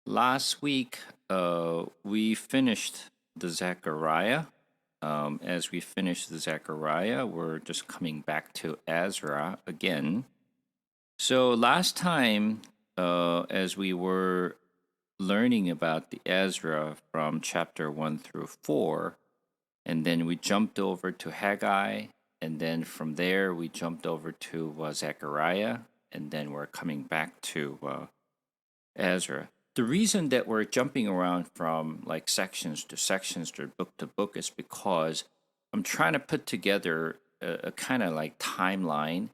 Last week, we finished the Zechariah. As we finished the Zechariah, we're just coming back to Ezra again. So last time, as we were learning about the Ezra from chapter 1 through 4, and then we jumped over to Haggai, and then from there we jumped over to Zechariah, and then we're coming back to Ezra. The reason that we're jumping around from like sections to book is because I'm trying to put together a kind of like timeline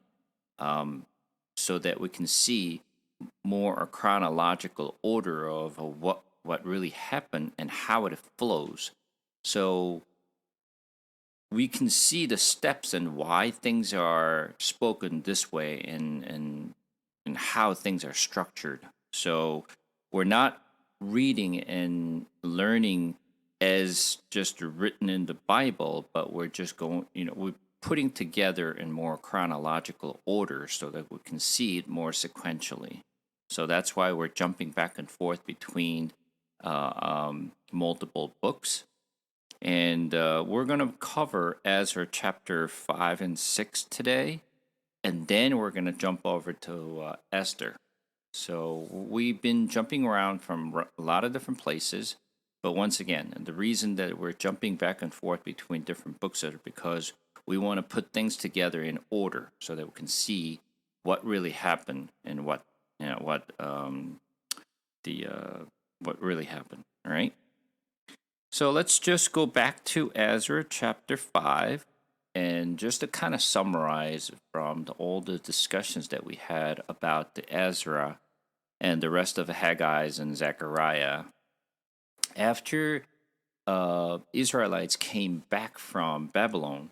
um, so that we can see more a chronological order of what really happened and how it flows. So we can see the steps and why things are spoken this way and how things are structured. So we're not reading and learning as just written in the Bible, but we're just we're putting together in more chronological order so that we can see it more sequentially. So that's why we're jumping back and forth between multiple books. And we're going to cover Ezra chapter 5 and 6 today. And then we're going to jump over to Esther. So we've been jumping around from a lot of different places. But once again, and the reason that we're jumping back and forth between different books is because we want to put things together in order so that we can see what really happened and what really happened. All right. So let's just go back to Ezra chapter 5 and just to kind of summarize from all the discussions that we had about the Ezra and the rest of the Haggai's and Zechariah. After Israelites came back from Babylon,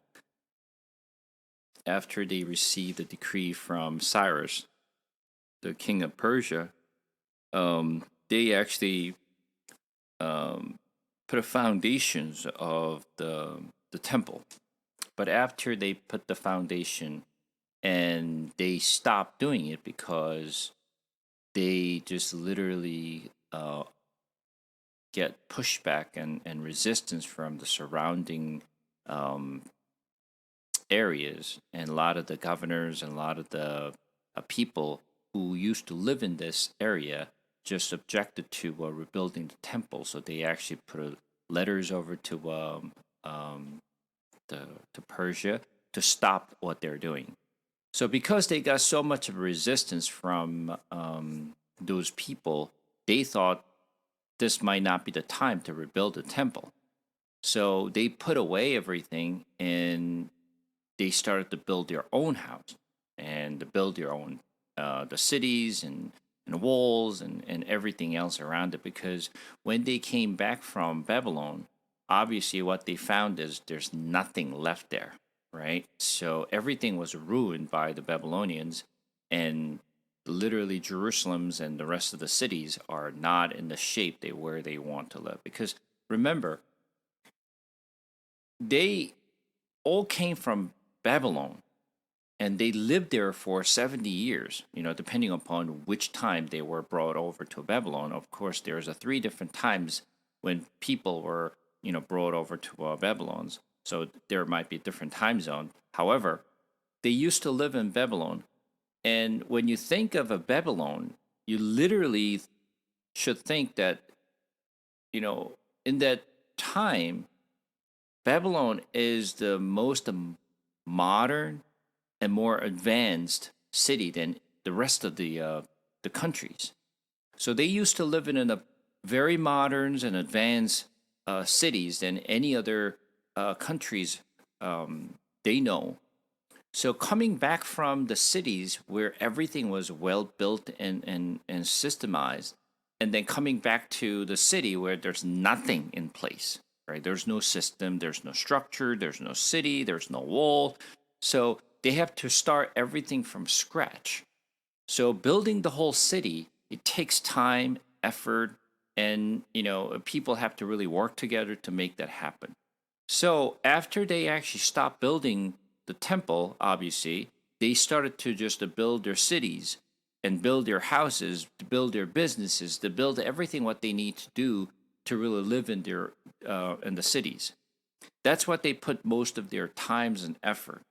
after they received the decree from Cyrus, the king of Persia, they actually put a foundations of the temple. But after they put the foundation and they stopped doing it because they just literally get pushback and resistance from the surrounding um, areas. And a lot of the governors and a lot of the people who used to live in this area just objected to rebuilding the temple. So they actually put letters over um, to Persia to stop what they're doing. So because they got so much of resistance from those people, they thought this might not be the time to rebuild the temple. So they put away everything and they started to build their own house and to build their own the cities and walls and everything else around it. Because when they came back from Babylon, obviously what they found is there's nothing left there, right? So everything was ruined by the Babylonians, and literally Jerusalem's and the rest of the cities are not in the shape they where they want to live. Because remember, they all came from Babylon and they lived there for 70 years, depending upon which time they were brought over to Babylon. Of course, there's a three different times when people were, brought over to Babylon's. So there might be a different time zone. However, they used to live in Babylon. And when you think of a Babylon, you literally should think that, in that time, Babylon is the most modern and more advanced city than the rest of the countries. So they used to live in a very modern and advanced cities than any other countries they know. So coming back from the cities where everything was well built and systemized, and then coming back to the city where there's nothing in place, right? There's no system, there's no structure, there's no city, there's no wall. So they have to start everything from scratch. So building the whole city, it takes time, effort, and people have to really work together to make that happen. So after they actually stopped building the temple, obviously, they started to just build their cities. and build their houses, to build their businesses, to build everything what they need to do to really live in their in the cities. That's what they put most of their times and effort.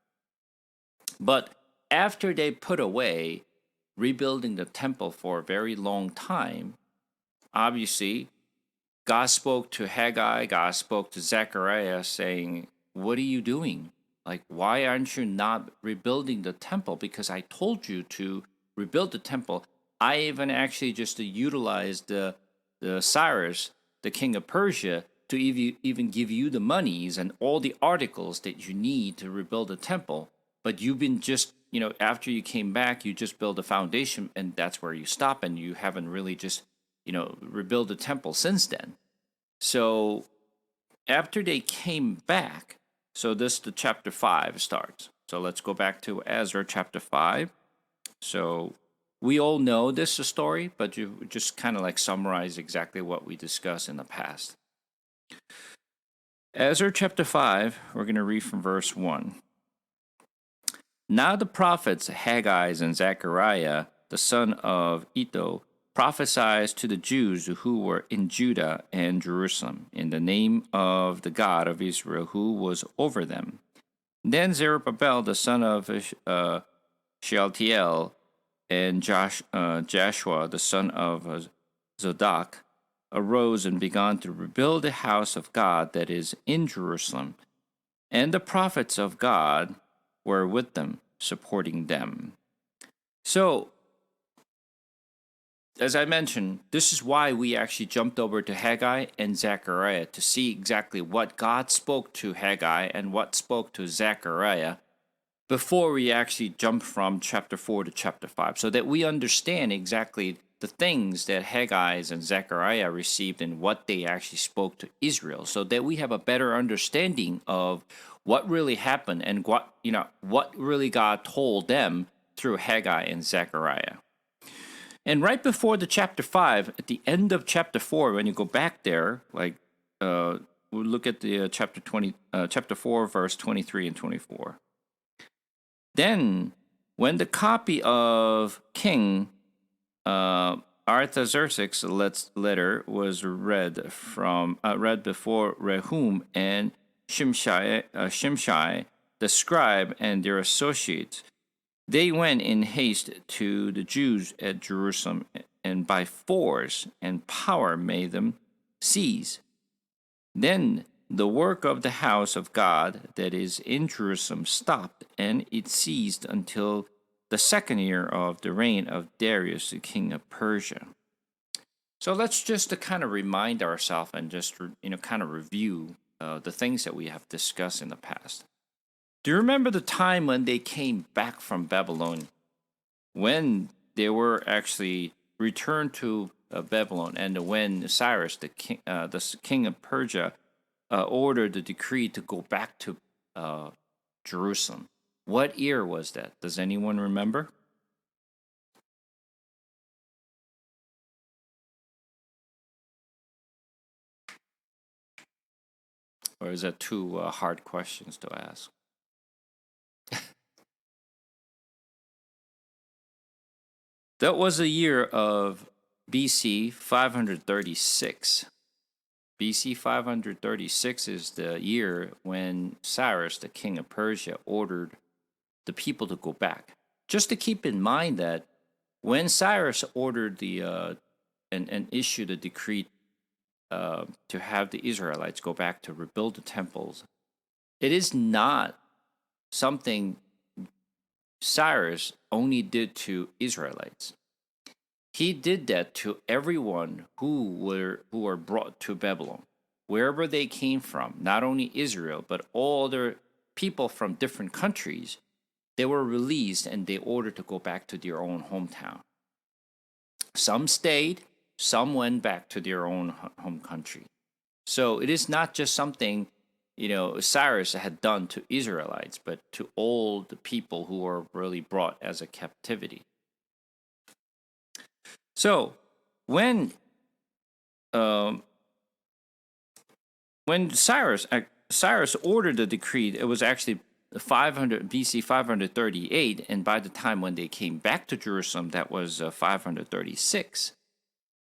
But after they put away rebuilding the temple for a very long time, obviously God spoke to Haggai, God spoke to Zechariah saying, "What are you doing? Like, why aren't you not rebuilding the temple? Because I told you to rebuild the temple. I even actually just utilized the Cyrus, the king of Persia, to even give you the monies and all the articles that you need to rebuild the temple. But you've been just, after you came back, you just build a foundation and that's where you stop, and you haven't really just, rebuild the temple since then." So after they came back, so this the chapter 5 starts. So let's go back to Ezra chapter 5. So we all know this story, but you just kind of like summarize exactly what we discussed in the past. Ezra chapter 5, we're going to read from verse 1. Now the prophets Haggai and Zechariah, the son of Iddo, prophesied to the Jews who were in Judah and Jerusalem in the name of the God of Israel who was over them. Then Zerubbabel, the son of Shealtiel, and Joshua, the son of Zadok, arose and began to rebuild the house of God that is in Jerusalem. And the prophets of God were with them, supporting them. So, as I mentioned, this is why we actually jumped over to Haggai and Zechariah to see exactly what God spoke to Haggai and what spoke to Zechariah before we actually jump from chapter 4 to chapter 5, so that we understand exactly the things that Haggai and Zechariah received and what they actually spoke to Israel, so that we have a better understanding of what really happened and what really God told them through Haggai and Zechariah. And right before the chapter 5, at the end of chapter 4, when you go back there, we'll look at the chapter 4, verse 23 and 24. Then, when the copy of King Artaxerxes' letter was read before Rehum and Shimshai, the scribe, and their associates, they went in haste to the Jews at Jerusalem, and by force and power made them cease. Then the work of the house of God that is in Jerusalem stopped, and it ceased until the second year of the reign of Darius, the king of Persia. So let's just to kind of remind ourselves and just kind of review the things that we have discussed in the past. Do you remember the time when they came back from Babylon, when they were actually returned to Babylon, and when Cyrus, the king of Persia, ordered the decree to go back to Jerusalem? What year was that? Does anyone remember? Or is that too hard questions to ask? That was the year of BC 536. BC 536 is the year when Cyrus, the king of Persia, ordered the people to go back. Just to keep in mind that when Cyrus ordered and issued a decree to have the Israelites go back to rebuild the temples, it is not something Cyrus only did to Israelites. He did that to everyone who were brought to Babylon, wherever they came from. Not only Israel, but all other people from different countries. They were released and they ordered to go back to their own hometown. Some stayed, some went back to their own home country. So it is not just something Cyrus had done to Israelites, but to all the people who were really brought as a captivity. So when Cyrus ordered the decree, it was actually BC 538, and by the time when they came back to Jerusalem, that was 536.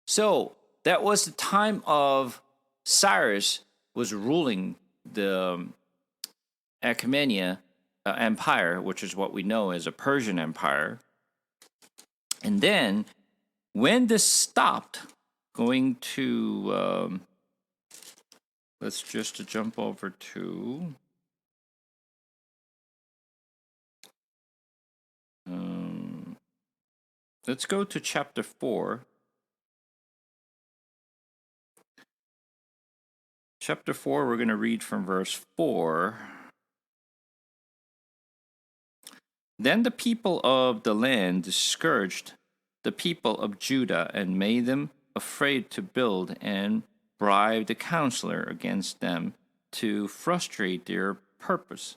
So that was the time of Cyrus was ruling the Achaemenid Empire, which is what we know as a Persian Empire. And then when this stopped, going to, let's just jump over to, let's go to chapter 4. Chapter 4, we're going to read from verse 4. Then the people of the land discouraged the people of Judah and made them afraid to build and bribed the counselor against them to frustrate their purpose.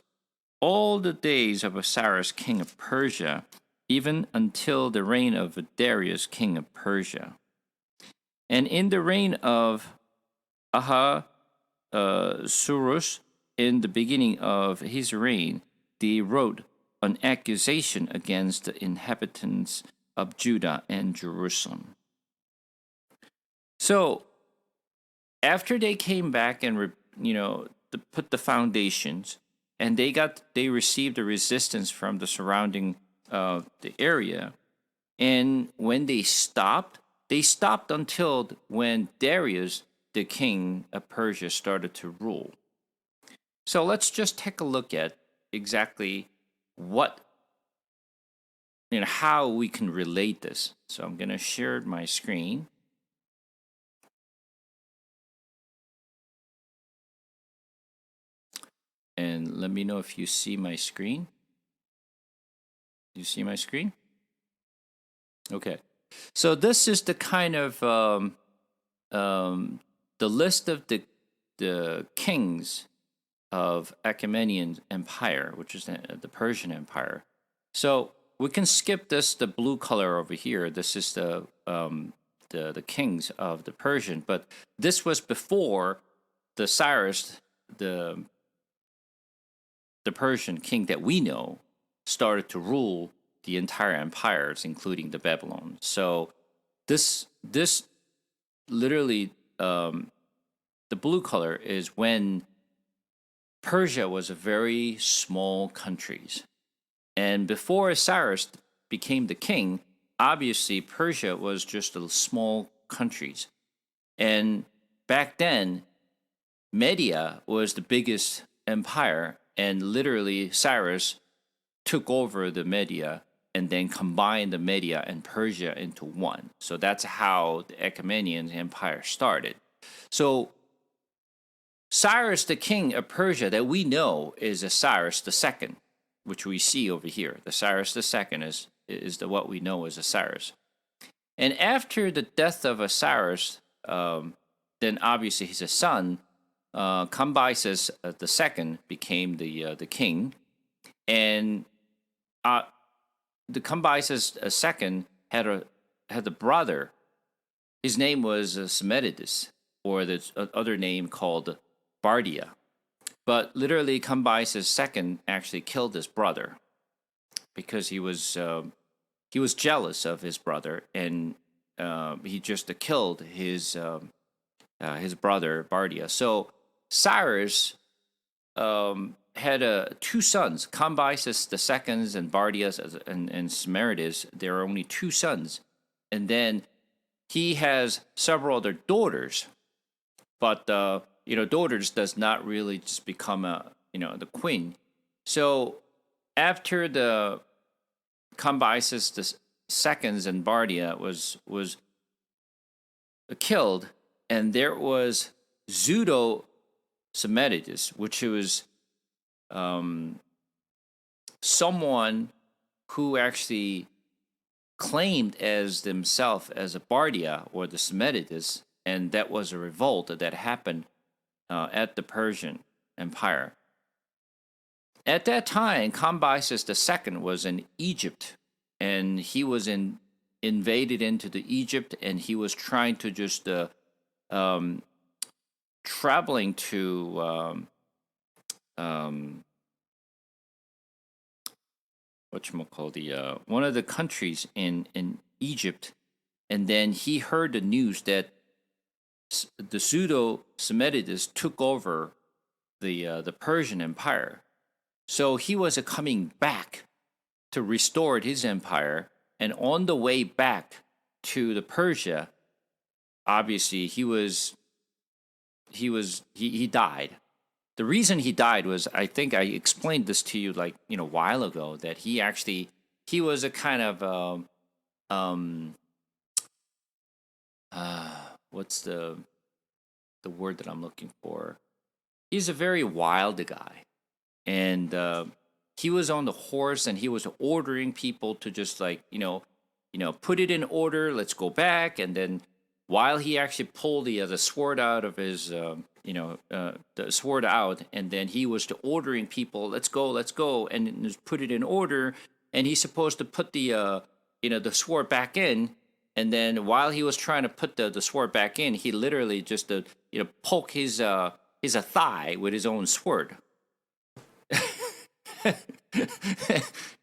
All the days of Cyrus, king of Persia, even until the reign of Darius, king of Persia. And in the reign of Ahasuerus, in the beginning of his reign, they wrote an accusation against the inhabitants of Judah and Jerusalem. So, after they came back and put the foundations, and they received the resistance from the surrounding the area, and when they stopped until when Darius, the king of Persia, started to rule. So let's just take a look at exactly how we can relate this. So I'm going to share my screen. And let me know if you see my screen. You see my screen? Okay. So this is the kind of the list of the kings of Achaemenid Empire, which is the Persian Empire. So we can skip the blue color over here. This is the kings of the Persian, but this was before the Cyrus, the Persian king that we know, started to rule the entire empires, including the Babylon. So this literally, the blue color is when Persia was a very small country. And before Cyrus became the king, obviously Persia was just a small countries. And back then, Media was the biggest empire, and literally Cyrus took over the Media and then combined the Media and Persia into one. So that's how the Achaemenid Empire started. So Cyrus, the king of Persia that we know, is a Cyrus II, which we see over here. The Cyrus II is what we know as a Cyrus. And after the death of a Cyrus, then obviously his son, Cambyses II, became the king. And the Cambyses II had a brother. His name was Semetides, or the other name called Bardia. But literally, Cambyses II actually killed his brother because he was jealous of his brother, and he just killed his brother Bardia. So Cyrus had two sons, Cambyses II and Bardias and Semerides. There are only two sons, and then he has several other daughters, but daughters does not really just become the queen. So after the Cambyses II and Bardia was killed, and there was Pseudo Semetides, which was someone who actually claimed as themselves as a Bardia or the Semetides, and that was a revolt that happened at the Persian Empire. At that time, Cambyses II was in Egypt, and he was invaded into the Egypt, and he was trying to just traveling to whatchamacallit, one of the countries in Egypt, and then he heard the news that the pseudo-Semitists took over the Persian Empire. So he was coming back to restore his empire, and on the way back to the Persia, obviously he died. The reason he died was, I think I explained this to you like a while ago, that he was a kind of what's the word that I'm looking for? He's a very wild guy, and he was on the horse, and he was ordering people to just like put it in order. Let's go back, and then while he actually pulled the sword out of his the sword out, and then he was ordering people, let's go, and just put it in order, and he's supposed to put the the sword back in. And then while he was trying to put the sword back in, he literally just poke his thigh with his own sword.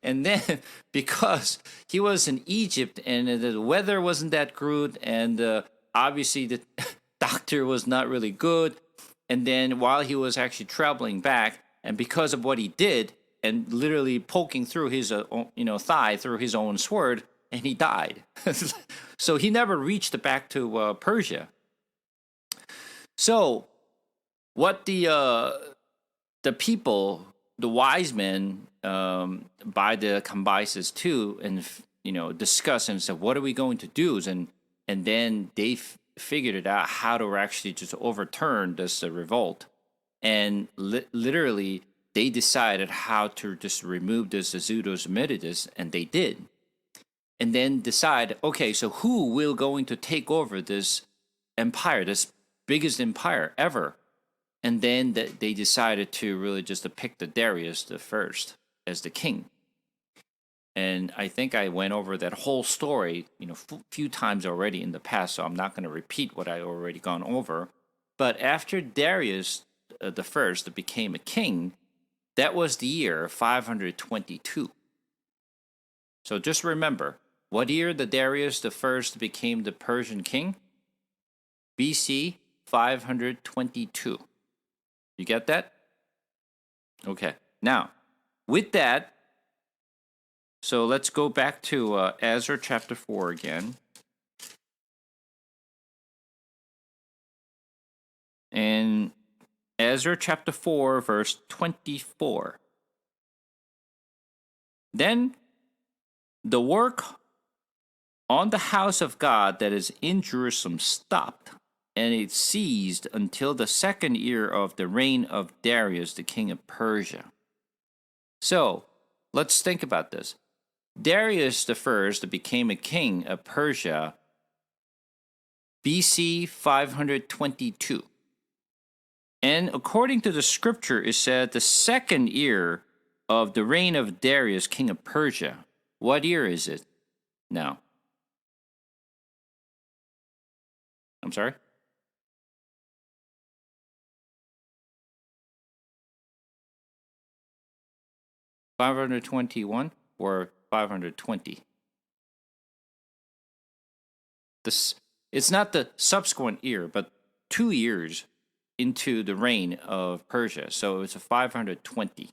And then because he was in Egypt and the weather wasn't that good, and obviously the doctor was not really good, and then while he was actually traveling back, and because of what he did, and literally poking through his thigh through his own sword, and he died. So he never reached back to Persia. So what the people, the wise men, by the Cambyses too, and discuss and said, what are we going to do? And then they figured it out how to actually just overturn this revolt, and literally they decided how to just remove this pseudo-Semitists, and they did. And then decide, okay, so who will going to take over this empire, this biggest empire ever? And then they decided to really just to pick the Darius the first as the king. And I think I went over that whole story, few times already in the past, so I'm not going to repeat what I already gone over. But after Darius the first became a king, that was the year 522. So just remember, what year the Darius the first became the Persian king? BC 522. You get that? Okay. Now, with that, so let's go back to Ezra chapter 4 again. And Ezra chapter 4, verse 24. Then the work on the house of God that is in Jerusalem stopped, and it ceased until the second year of the reign of Darius, the king of Persia. So, let's think about this. Darius the first became a king of Persia BC 522. And according to the scripture, it said the second year of the reign of Darius, king of Persia. What year is it now? I'm sorry? $521 or 520? It's not the subsequent year, but 2 years into the reign of Persia. So it's a 520.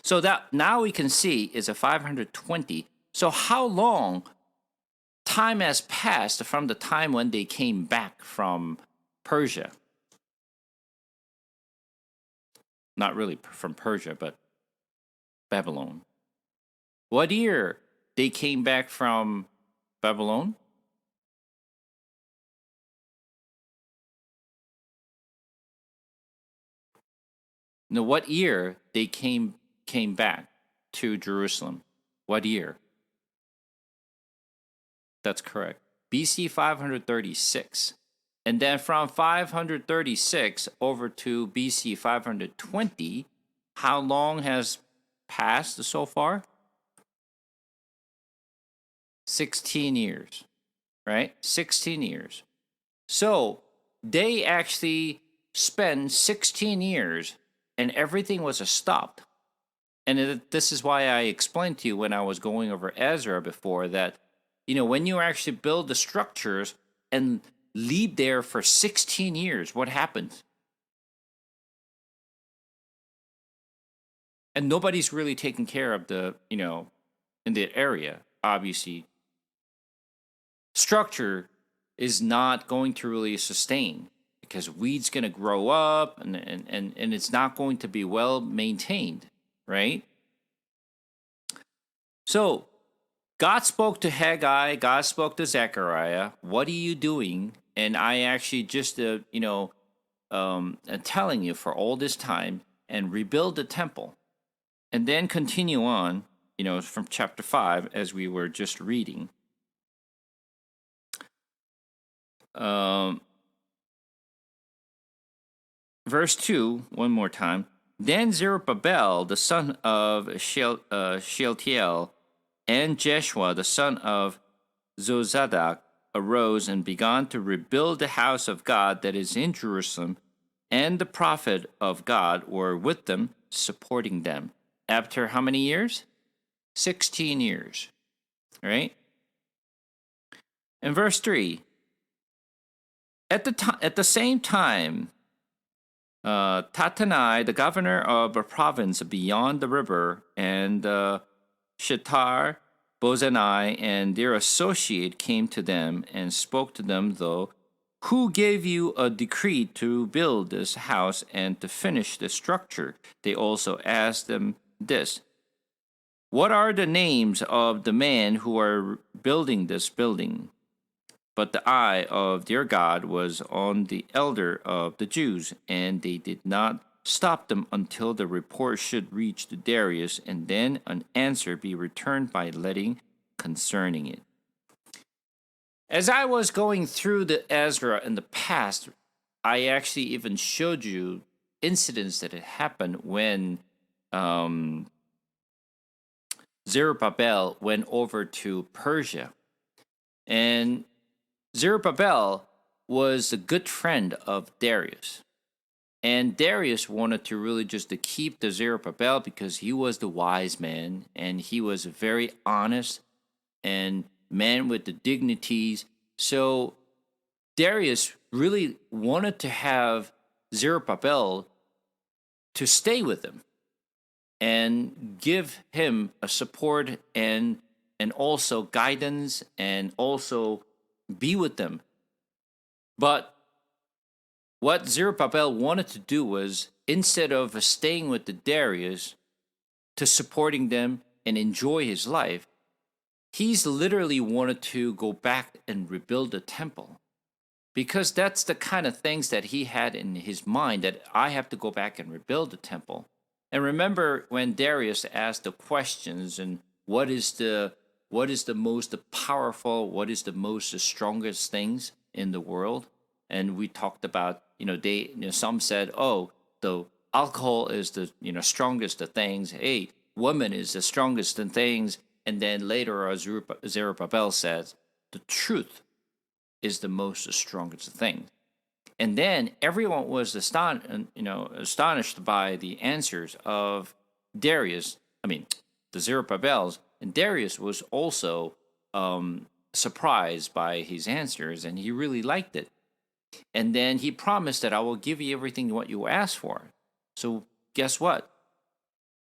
So that now we can see is a 520. So how long time has passed from the time when they came back from Persia? Not really from Persia, but Babylon. What year they came back from Babylon? No, what year they came back to Jerusalem? What year? That's correct. BC 536. And then from 536 over to BC 520, how long has passed so far? 16 years, right? 16 years. So they actually spent 16 years and everything was stopped. And this is why I explained to you when I was going over Ezra before that, when you actually build the structures and leave there for 16 years, what happens? And nobody's really taking care of in the area, obviously. Structure is not going to really sustain because weeds going to grow up and it's not going to be well maintained, right? So God spoke to Haggai, God spoke to Zechariah. What are you doing? And I actually just, telling you for all this time and rebuild the temple. And then continue on, from chapter 5 as we were just reading. Verse 2, one more time. Then Zerubbabel, the son of Shealtiel, and Jeshua, the son of Zozadak, arose and began to rebuild the house of God that is in Jerusalem, and the prophet of God were with them, supporting them. After how many years? 16 years, right? And verse 3, at the same time, Tatanai, the governor of a province beyond the river, and Shetar, Bozanai, and their associate came to them and spoke to them, though, who gave you a decree to build this house and to finish the structure? They also asked them this: what are the names of the men who are building this building? But the eye of their God was on the elder of the Jews, and they did not stop them until the report should reach to Darius, and then an answer be returned by letting concerning it. As I was going through the Ezra in the past, I actually even showed you incidents that had happened when Zerubbabel went over to Persia. And Zerubbabel was a good friend of Darius. And Darius wanted to really just to keep the Zerubbabel because he was the wise man and he was very honest and man with the dignities. So Darius really wanted to have Zerubbabel to stay with him and give him a support and also guidance and also be with them. But what Zerubbabel wanted to do was, instead of staying with the Darius to supporting them and enjoy his life, he's literally wanted to go back and rebuild the temple. Because that's the kind of things that he had in his mind, that I have to go back and rebuild the temple. And remember when Darius asked the questions and what is the most powerful, what is the most strongest things in the world? And we talked about, some said, oh, the alcohol is the, strongest of things. Hey, woman is the strongest of things. And then later Zerubbabel says, the truth is the most strongest of things. And then everyone was astonished by the answers of Darius. The Zerubbabels. And Darius was also surprised by his answers, and he really liked it. And then he promised that I will give you everything what you asked for. So guess what?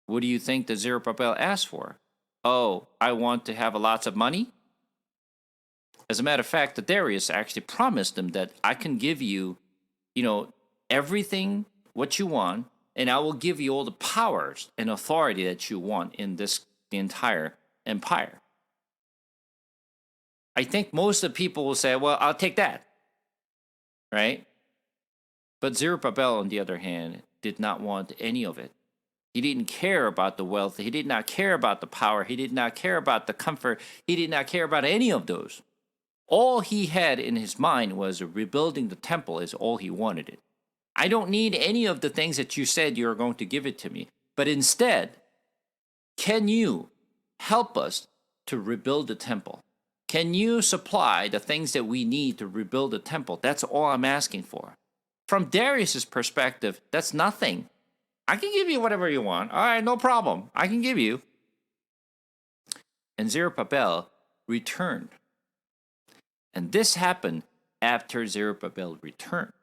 What do you think that Zerubbabel asked for? Oh, I want to have lots of money? As a matter of fact, the Darius actually promised him that I can give you, everything what you want, and I will give you all the powers and authority that you want in the entire empire. I think most of the people will say, well, I'll take that. Right? But Zerubbabel, on the other hand, did not want any of it. He didn't care about the wealth. He did not care about the power. He did not care about the comfort. He did not care about any of those. All he had in his mind was rebuilding the temple is all he wanted it. I don't need any of the things that you said you're going to give it to me. But instead, can you help us to rebuild the temple? Can you supply the things that we need to rebuild the temple? That's all I'm asking for. From Darius's perspective, that's nothing. I can give you whatever you want. All right, no problem. I can give you. And Zerubbabel returned. And this happened after Zerubbabel returned.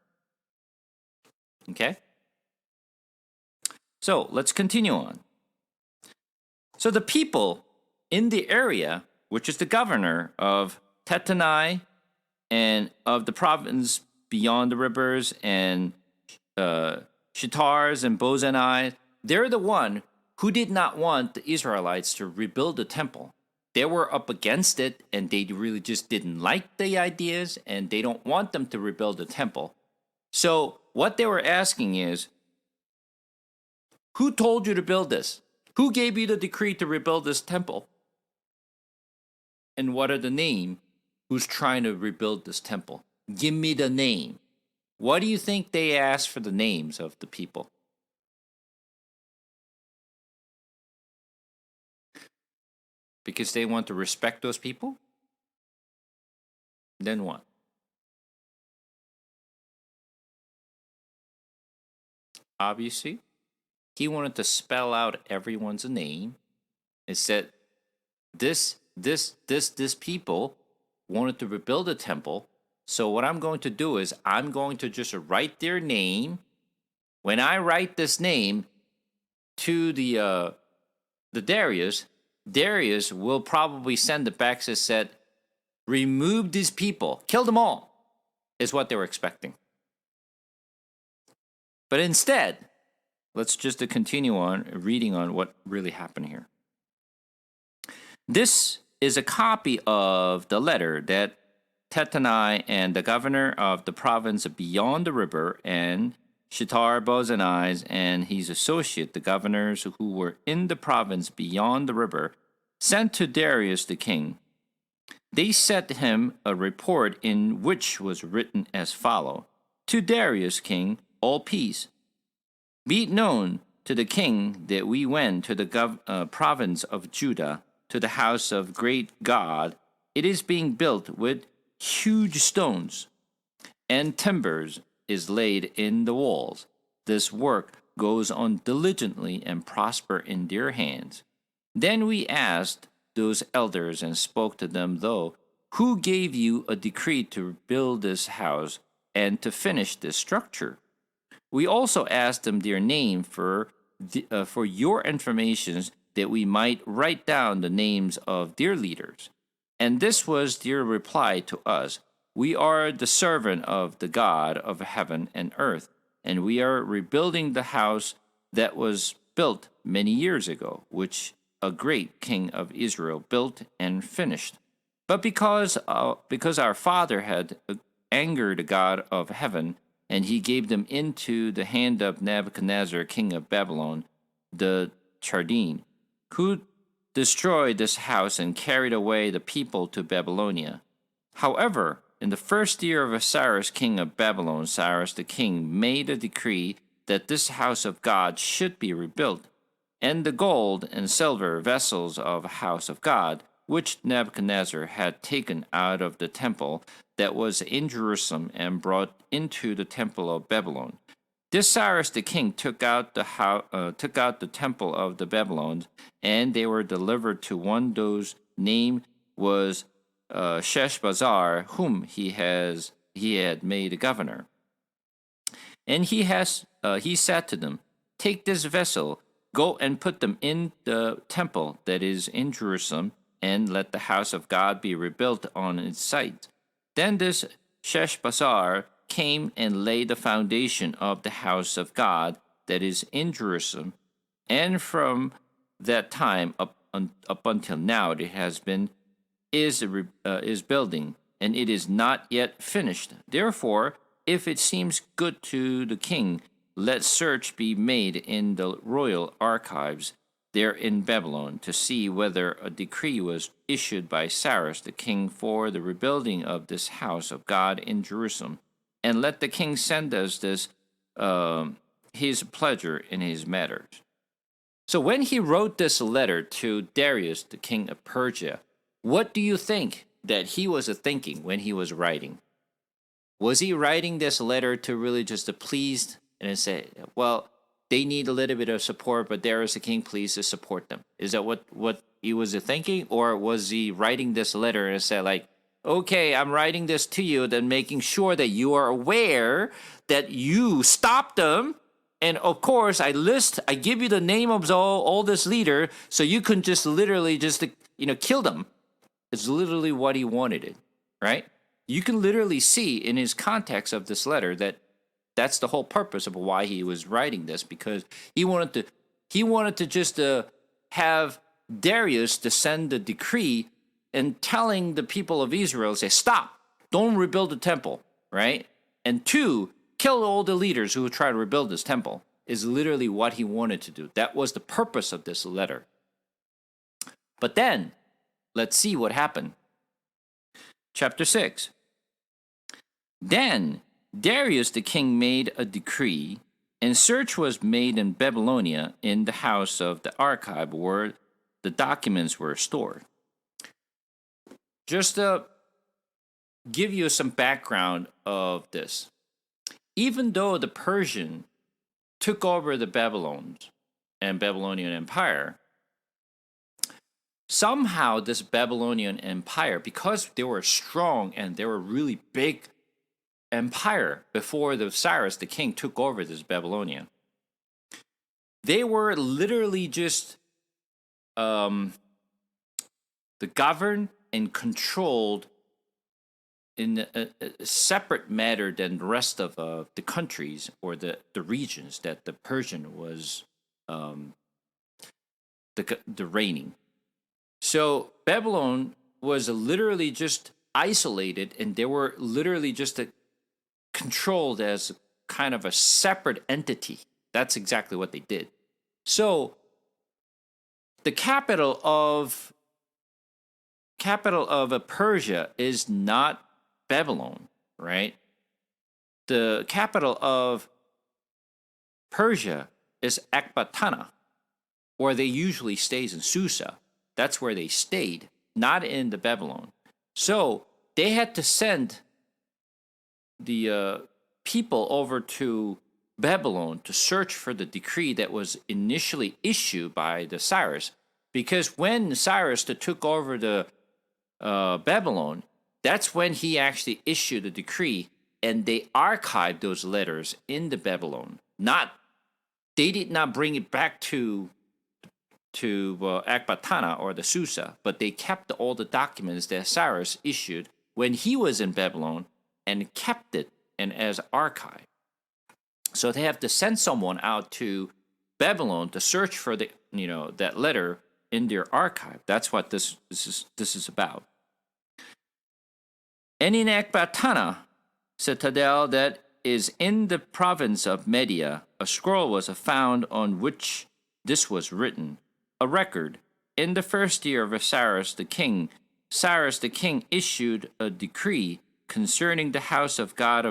Okay? So let's continue on. So the people in the area, which is the governor of Tetanai and of the province beyond the rivers and Shittars and Bozanai, they're the one who did not want the Israelites to rebuild the temple. They were up against it, and they really just didn't like the ideas, and they don't want them to rebuild the temple. So what they were asking is, who told you to build this? Who gave you the decree to rebuild this temple? And what are the name who's trying to rebuild this temple? Give me the name. What do you think they asked for the names of the people? Because they want to respect those people? Then what? Obviously, he wanted to spell out everyone's name. It said, this people wanted to rebuild a temple. So what I'm going to do is I'm going to just write their name. When I write this name to the Darius will probably send it back that said, remove these people, kill them all, is what they were expecting. But instead, let's just continue on reading on what really happened here. This is a copy of the letter that Tetanai and the governor of the province beyond the river and Shethar-bozenai and his associate, the governors who were in the province beyond the river, sent to Darius the king. They sent him a report in which was written as follows: To Darius king, all peace. Be it known to the king that we went to the province of Judah, to the house of great God. It is being built with huge stones, and timbers is laid in the walls. This work goes on diligently and prosper in their hands. Then we asked those elders and spoke to them, though, who gave you a decree to build this house and to finish this structure? We also asked them their name for your information, that we might write down the names of their leaders. And this was their reply to us: We are the servant of the God of heaven and earth, and we are rebuilding the house that was built many years ago, which a great king of Israel built and finished. But because our father had angered the God of heaven, and he gave them into the hand of Nebuchadnezzar, king of Babylon, the Chaldean, who destroyed this house and carried away the people to Babylonia. However, in the first year of Cyrus, king of Babylon, Cyrus the king made a decree that this house of God should be rebuilt, and the gold and silver vessels of the house of God, which Nebuchadnezzar had taken out of the temple that was in Jerusalem and brought into the temple of Babylon. This Cyrus the king took out the temple of the Babylons, and they were delivered to one whose name was Sheshbazzar, whom he had made a governor. And he said to them, Take this vessel, go and put them in the temple that is in Jerusalem, and let the house of God be rebuilt on its site. Then this Sheshbazzar came and laid the foundation of the house of God that is in Jerusalem, and from that time up until now it is building, and it is not yet finished. Therefore, if it seems good to the king, let search be made in the royal archives there in Babylon to see whether a decree was issued by Cyrus the king for the rebuilding of this house of God in Jerusalem. And let the king send us this his pleasure in his matters. So when he wrote this letter to Darius, the king of Persia, what do you think that he was thinking when he was writing? Was he writing this letter to really just to please and say, well, they need a little bit of support, but Darius the king, please just support them. Is that what he was thinking? Or was he writing this letter and said, like, okay, I'm writing this to you, then making sure that you are aware that you stop them. And of course, I give you the name of all this leader, so you can just literally just, kill them. It's literally what he wanted it, right? You can literally see in his context of this letter that that's the whole purpose of why he was writing this, because he wanted to just have Darius to send a decree and telling the people of Israel, say, stop, don't rebuild the temple, right? And 2, kill all the leaders who try to rebuild this temple, is literally what he wanted to do. That was the purpose of this letter. But then, let's see what happened. Chapter 6. Then Darius the king made a decree, and search was made in Babylonia in the house of the archive where the documents were stored. Just to give you some background of this, even though the Persian took over the Babylons and Babylonian Empire, somehow this Babylonian Empire, because they were strong and they were really big empire before the Cyrus the king took over this Babylonia, they were literally just governed and controlled in a separate matter than the rest of the countries or the regions that the Persian was the reigning. So Babylon was literally just isolated, and they were literally just controlled as kind of a separate entity. That's exactly what they did. So the capital of Persia is not Babylon, right? The capital of Persia is Ecbatana, or they usually stays in Susa. That's where they stayed, not in the Babylon. So they had to send the people over to Babylon to search for the decree that was initially issued by the Cyrus, because when Cyrus took over the Babylon, that's when he actually issued the decree, and they archived those letters in the Babylon. They did not bring it back to Ecbatana or the Susa, but they kept all the documents that Cyrus issued when he was in Babylon and kept it as archive. So they have to send someone out to Babylon to search for that letter in their archive. That's what this is about. And in Ecbatana, citadel that is in the province of Media, a scroll was found on which this was written, a record. In the first year of Cyrus the king issued a decree concerning the house of God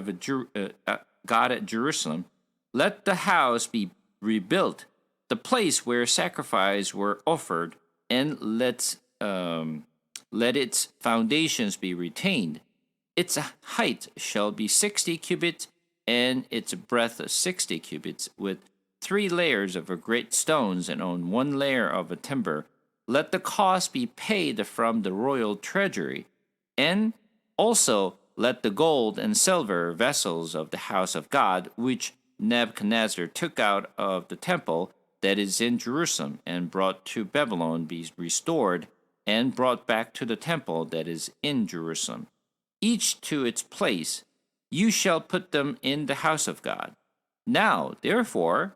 God at Jerusalem. Let the house be rebuilt, the place where sacrifices were offered, and let its foundations be retained. Its height shall be 60 cubits, and its breadth 60 cubits, with 3 layers of great stones, and on 1 layer of timber. Let the cost be paid from the royal treasury, and also let the gold and silver vessels of the house of God, which Nebuchadnezzar took out of the temple that is in Jerusalem and brought to Babylon, be restored and brought back to the temple that is in Jerusalem, each to its place. You shall put them in the house of God. Now, therefore,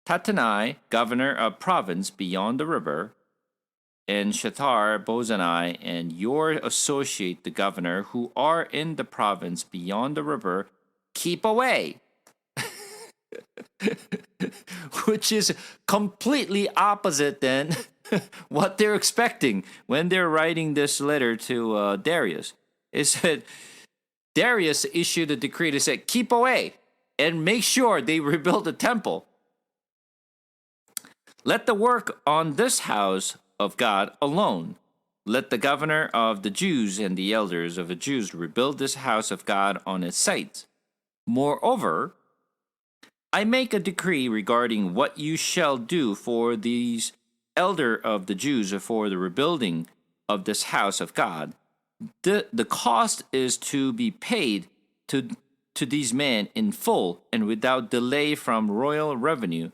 Tattenai, governor of province beyond the river, and Shethar-Bozenai, and your associate the governor, who are in the province beyond the river, keep away. Which is completely opposite than what they're expecting when they're writing this letter to Darius. It said, Darius issued a decree that said, keep away and make sure they rebuild the temple. Let the work on this house of God alone. Let the governor of the Jews and the elders of the Jews rebuild this house of God on its sites. Moreover, I make a decree regarding what you shall do for these elder of the Jews for the rebuilding of this house of God. The cost is to be paid to these men in full and without delay from royal revenue,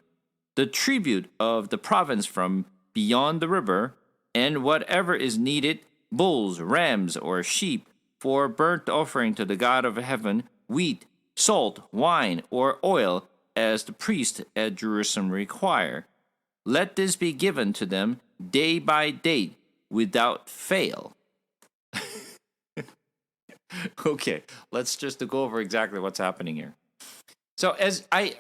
the tribute of the province from beyond the river, and whatever is needed, bulls, rams, or sheep, for burnt offering to the God of heaven, wheat, salt, wine, or oil, as the priests at Jerusalem require. Let this be given to them day by day, without fail. Okay, let's just go over exactly what's happening here. So as I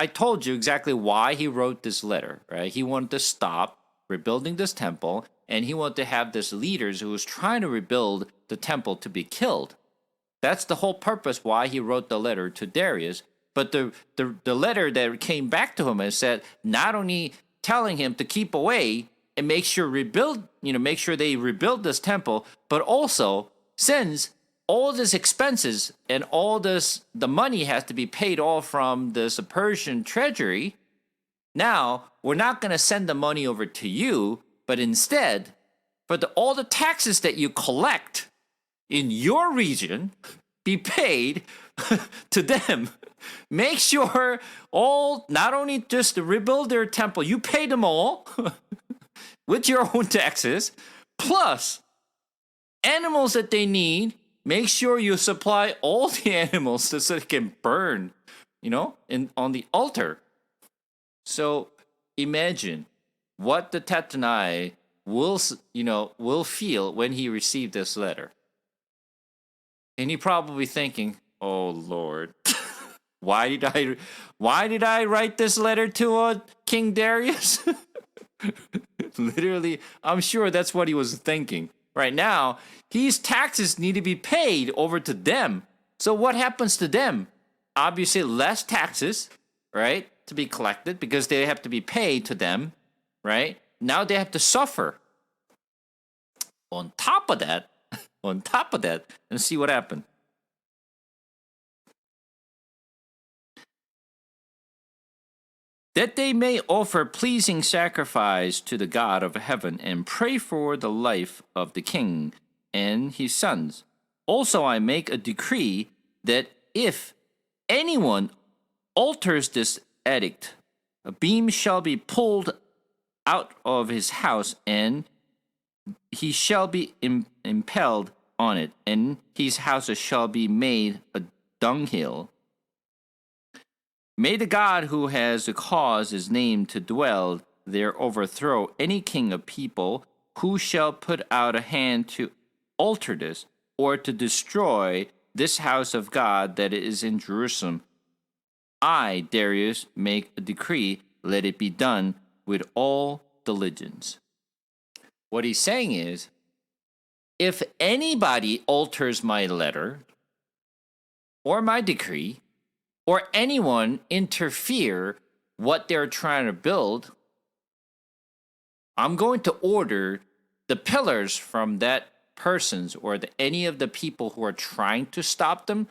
told you exactly why he wrote this letter, right? He wanted to stop rebuilding this temple, and he wanted to have this leaders who was trying to rebuild the temple to be killed. That's the whole purpose why he wrote the letter to Darius. But the letter that came back to him and said not only telling him to keep away and make sure make sure they rebuild this temple, but also since all this expenses and all this the money has to be paid off from this Persian treasury. Now we're not going to send the money over to you, but instead, for all the taxes that you collect in your region, be paid to them. Make sure all not only just to rebuild their temple, you pay them all with your own taxes, plus animals that they need. Make sure you supply all the animals so they can burn, on the altar. So imagine what the Tattenai will feel when he received this letter. And he probably thinking, "Oh Lord, why did I write this letter to King Darius?" Literally, I'm sure that's what he was thinking. Right now, his taxes need to be paid over to them. So what happens to them? Obviously, less taxes, right, to be collected because they have to be paid to them, right? Now they have to suffer. On top of that, and see what happened. That they may offer pleasing sacrifice to the God of heaven and pray for the life of the king and his sons. Also, I make a decree that if anyone alters this edict, a beam shall be pulled out of his house, and he shall be impaled on it, and his houses shall be made a dunghill. May the God who has caused his name to dwell there overthrow any king of people who shall put out a hand to alter this, or to destroy this house of God that is in Jerusalem. I, Darius, make a decree, let it be done with all diligence. What he's saying is, if anybody alters my letter or my decree, or anyone interfere what they're trying to build, I'm going to order the pillars from that person's or any of the people who are trying to stop them,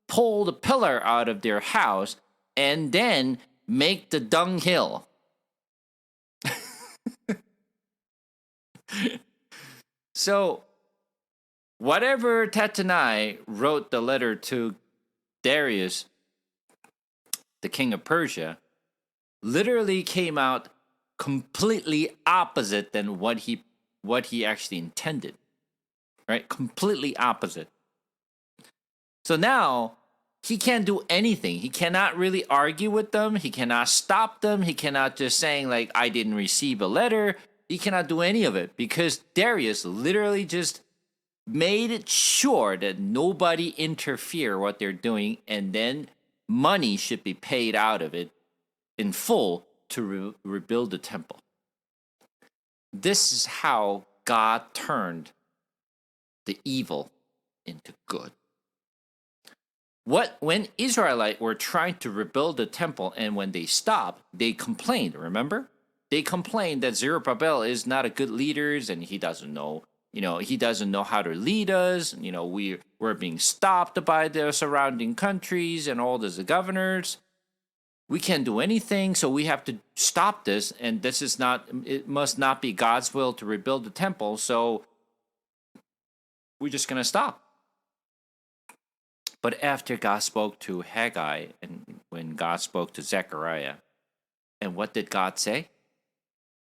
pull the pillar out of their house, and then make the dunghill. So, whatever Tattenai wrote the letter to Darius, the king of Persia, literally came out completely opposite than what he actually intended. Right? Completely opposite. So now he can't do anything. He cannot really argue with them. He cannot stop them. He cannot just saying like, I didn't receive a letter. He cannot do any of it because Darius literally just made it sure that nobody interfere what they're doing, and then money should be paid out of it in full to rebuild the temple. This is how God turned the evil into good. When Israelites were trying to rebuild the temple, and when they stopped, they complained, remember? They complained that Zerubbabel is not a good leader, and he doesn't know how to lead us. We're being stopped by the surrounding countries and all the governors. we can't do anything, so we have to stop this, and it must not be God's will to rebuild the temple, so we're just going to stop. But after God spoke to Haggai, and when God spoke to Zechariah, and what did God say?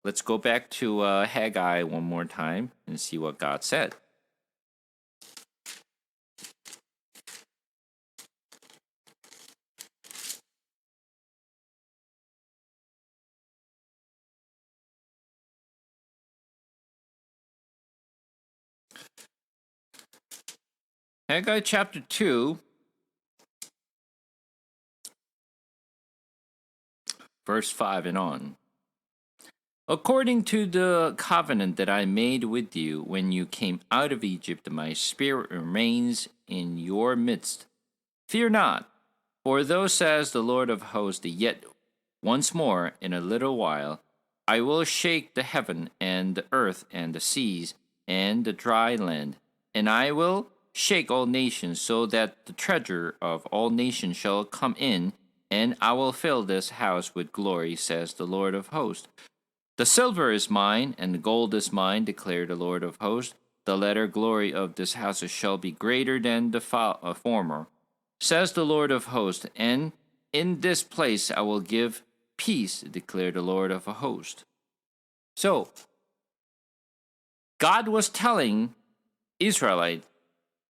Let's go back to Haggai one more time and see what God said. Haggai chapter 2, verse 5 and on. According to the covenant that I made with you when you came out of Egypt, my spirit remains in your midst. Fear not, for thus says the Lord of hosts, yet once more in a little while I will shake the heaven and the earth and the seas and the dry land, and I will shake all nations, so that the treasure of all nations shall come in, and I will fill this house with glory, says the Lord of hosts. The silver is mine, and the gold is mine, declared the Lord of hosts. The latter glory of this house shall be greater than the former, says the Lord of hosts. And in this place I will give peace, declared the Lord of hosts. So, God was telling Israelite,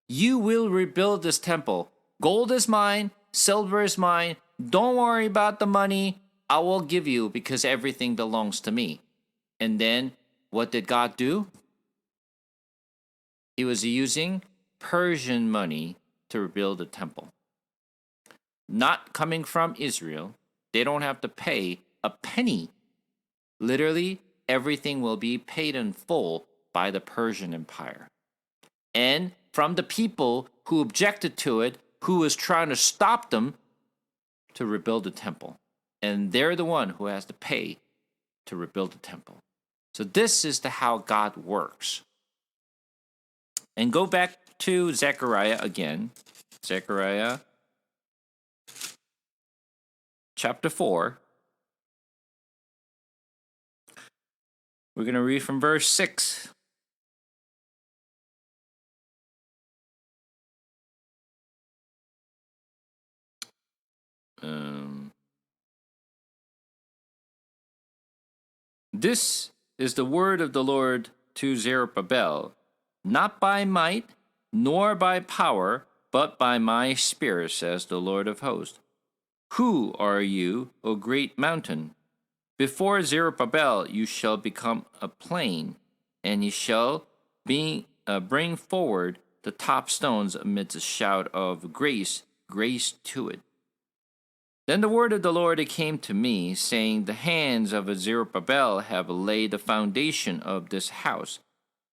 you will rebuild this temple. Gold is mine, silver is mine. Don't worry about the money. I will give you, because everything belongs to me. And then what did God do? He was using Persian money to rebuild the temple. Not coming from Israel. They don't have to pay a penny. Literally, everything will be paid in full by the Persian Empire. And from the people who objected to it, who was trying to stop them to rebuild the temple. And they're the one who has to pay to rebuild the temple. So this is how God works. And go back to Zechariah again. Zechariah chapter 4. We're going to read from verse 6. This is the word of the Lord to Zerubbabel, not by might, nor by power, but by my spirit, says the Lord of hosts. Who are you, O great mountain? Before Zerubbabel you shall become a plain, and he shall bring forward the top stones amidst a shout of grace, grace to it. Then the word of the Lord came to me, saying, the hands of Zerubbabel have laid the foundation of this house.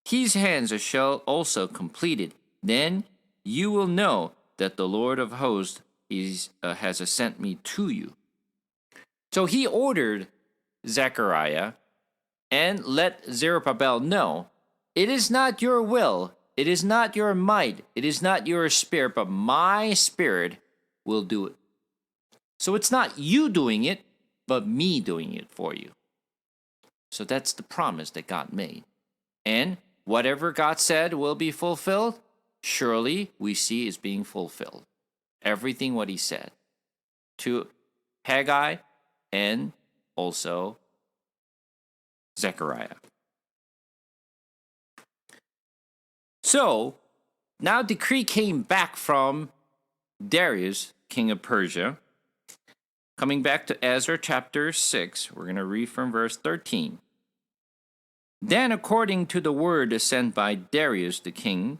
His hands shall also complete it. Then you will know that the Lord of hosts has sent me to you. So he ordered Zechariah and let Zerubbabel know, it is not your will, it is not your might, it is not your spirit, but my spirit will do it. So it's not you doing it, but me doing it for you. So that's the promise that God made. And whatever God said will be fulfilled, surely we see is being fulfilled. Everything what he said to Haggai and also Zechariah. So now decree came back from Darius, king of Persia. Coming back to Ezra chapter 6, we're going to read from verse 13. Then, according to the word sent by Darius the king,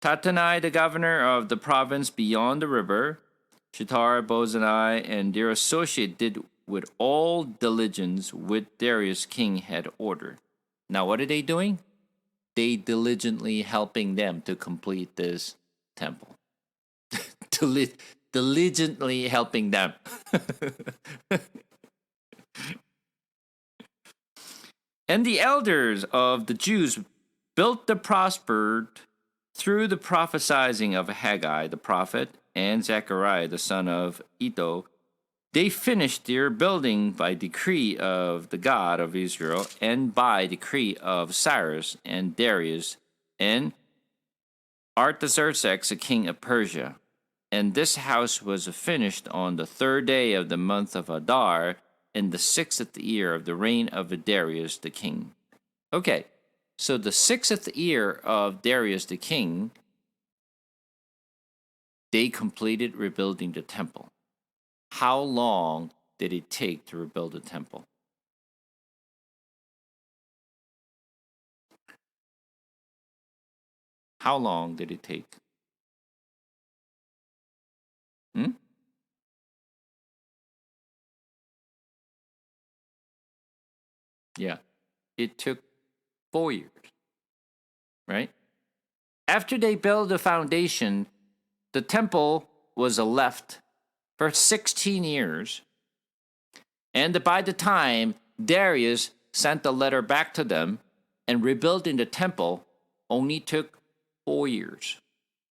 Tattenai the governor of the province beyond the river, Shethar-bozenai and their associate did with all diligence which Darius king had ordered. Now, what are they doing? They diligently helping them to complete this temple. Diligently helping them. And the elders of the Jews built the prospered through the prophesying of Haggai the prophet and Zechariah the son of Iddo They finished their building by decree of the God of Israel and by decree of Cyrus and Darius and Artaxerxes, the king of Persia. And this house was finished on the third day of the month of Adar in the 6th year of the reign of Darius the king. Okay, so the 6th year of Darius the king, they completed rebuilding the temple. How long did it take to rebuild the temple? How long did it take? Hmm? Yeah, it took 4 years, right? After they built the foundation, the temple was left for 16 years. And by the time Darius sent the letter back to them and rebuilding the temple only took 4 years.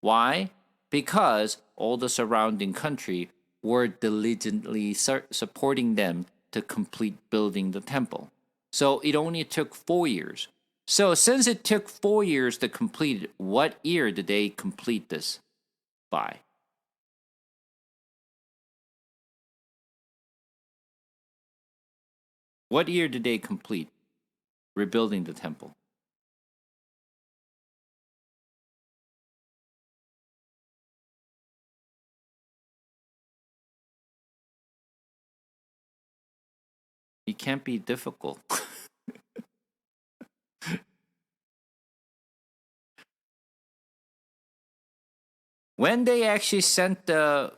Why? Because all the surrounding country were diligently supporting them to complete building the temple. So it only took 4 years. So since it took 4 years to complete it, what year did they complete this by? What year did they complete rebuilding the temple? It can't be difficult. When they actually sent the,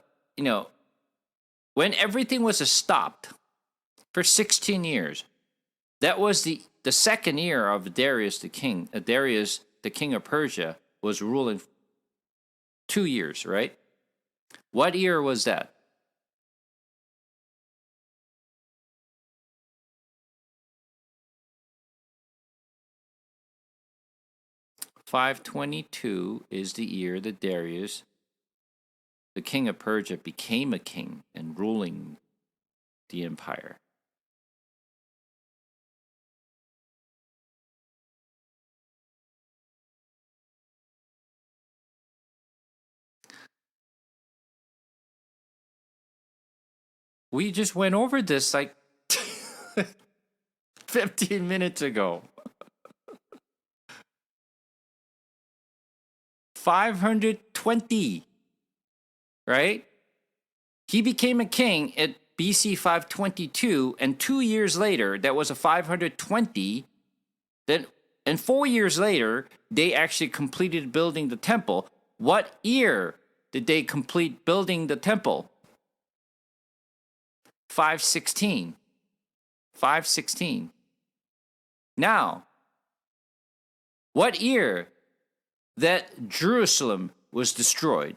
when everything was stopped for 16 years, that was the second year of Darius the king. Darius, the king of Persia, was ruling 2 years, right? What year was that? 522 is the year that Darius, the king of Persia, became a king and ruling the empire. We just went over this like 15 minutes ago. 520, right? He became a king at BC 522, and 2 years later, that was a 520. Then, and 4 years later, they actually completed building the temple. What year did they complete building the temple? 516. 516. Now, what year that Jerusalem was destroyed?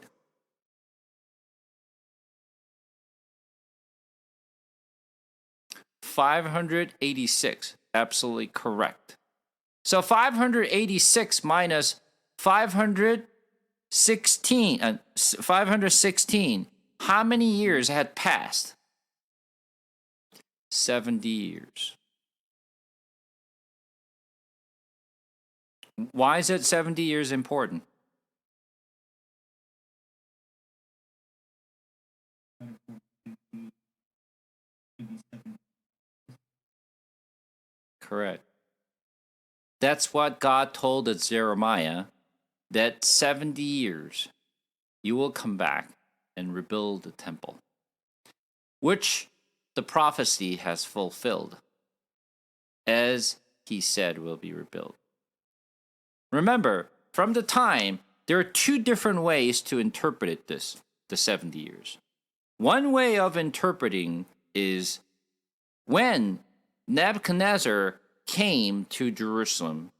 586. Absolutely correct. So 586 minus 516. How many years had passed? 70 years. Why is it 70 years important? Correct. That's what God told Jeremiah, that 70 years you will come back and rebuild the temple, which the prophecy has fulfilled, as he said will be rebuilt. Remember, from the time, there are two different ways to interpret this, the 70 years. One way of interpreting is when Nebuchadnezzar came to Jerusalem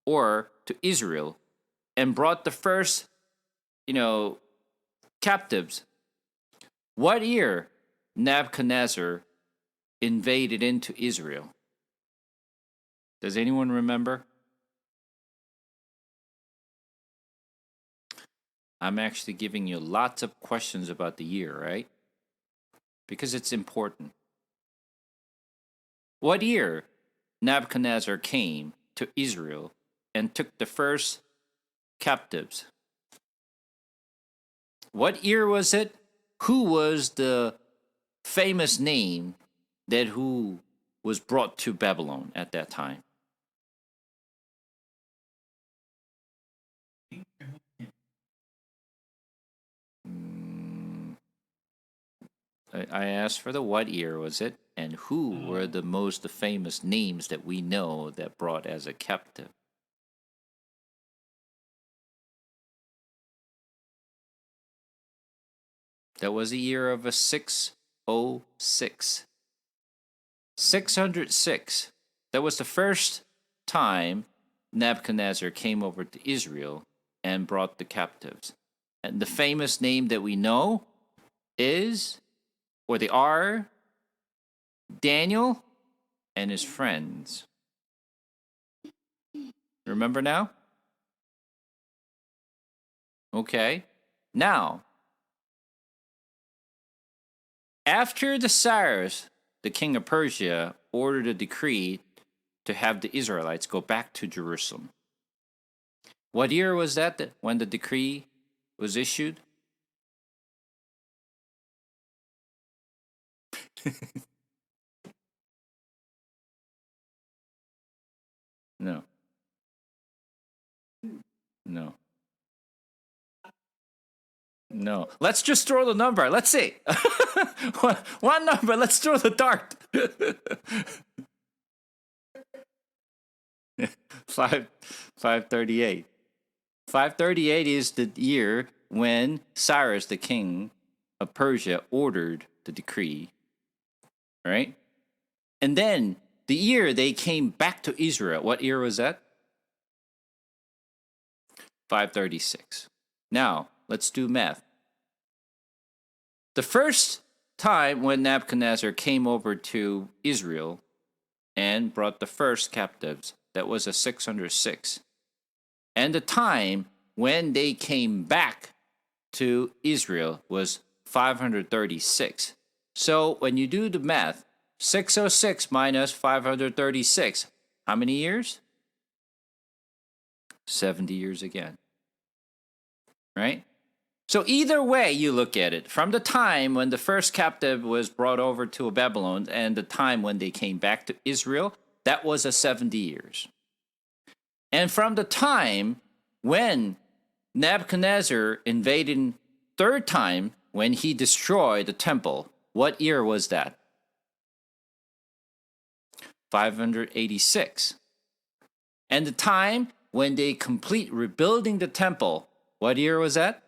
or to Israel and brought the first, captives. What year Nebuchadnezzar invaded into Israel? Does anyone remember? I'm actually giving you lots of questions about the year, right? because it's important. What year Nebuchadnezzar came to Israel and took the first captives? What year was it? Who was the famous name that who was brought to Babylon at that time? I asked for the what year was it, and who were the most famous names that we know that brought as a captive? That was a year of a 606. 606. That was the first time Nebuchadnezzar came over to Israel and brought the captives. And the famous name that we know is, or they are, Daniel and his friends. Remember now? Okay. Now, after the Cyrus, the king of Persia, ordered a decree to have the Israelites go back to Jerusalem. What year was that when the decree was issued? No. No. No. Let's just throw the number. Let's see. One number. Let's throw the dart. 538. 538 is the year when Cyrus, the king of Persia, ordered the decree. Right? And then the year they came back to Israel, what year was that? 536. Now, let's do math. The first time when Nebuchadnezzar came over to Israel and brought the first captives, that was a 606. And the time when they came back to Israel was 536. So when you do the math, 606 minus 536, how many years? 70 years again. Right? So either way you look at it, from the time when the first captive was brought over to Babylon and the time when they came back to Israel, that was a 70 years. And from the time when Nebuchadnezzar invaded third time when he destroyed the temple, what year was that? 586. And the time when they complete rebuilding the temple, what year was that?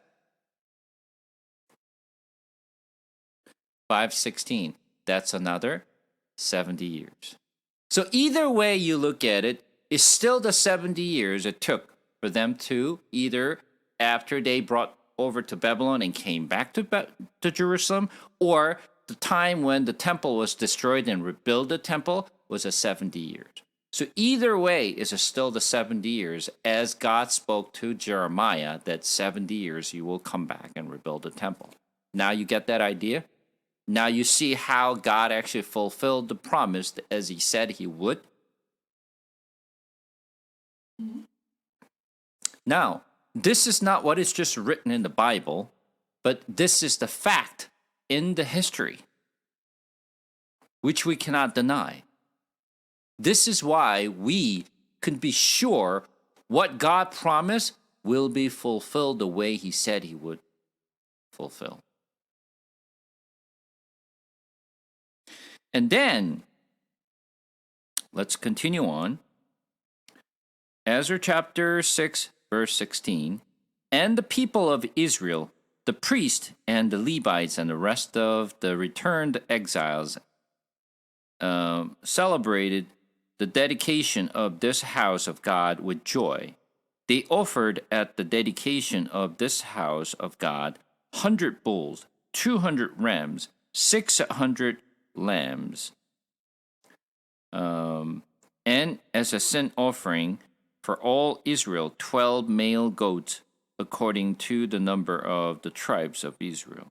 516. That's another 70 years. So either way you look at it, it's still the 70 years it took for them to either after they brought over to Babylon and came back to Jerusalem, or the time when the temple was destroyed and rebuild the temple was a 70 years. So either way is still the 70 years, as God spoke to Jeremiah that 70 years you will come back and rebuild the temple. Now you get that idea? Now you see how God actually fulfilled the promise as he said he would? Now, this is not what is just written in the Bible, but this is the fact in the history, which we cannot deny. This is why we can be sure what God promised will be fulfilled the way he said he would fulfill. And then, let's continue on. Ezra chapter 6, verse 16. And the people of Israel, the priests and the Levites and the rest of the returned exiles, celebrated the dedication of this house of God with joy. They offered at the dedication of this house of God 100 bulls, 200 rams, 600 lambs, and as a sin offering for all Israel, 12 male goats according to the number of the tribes of Israel.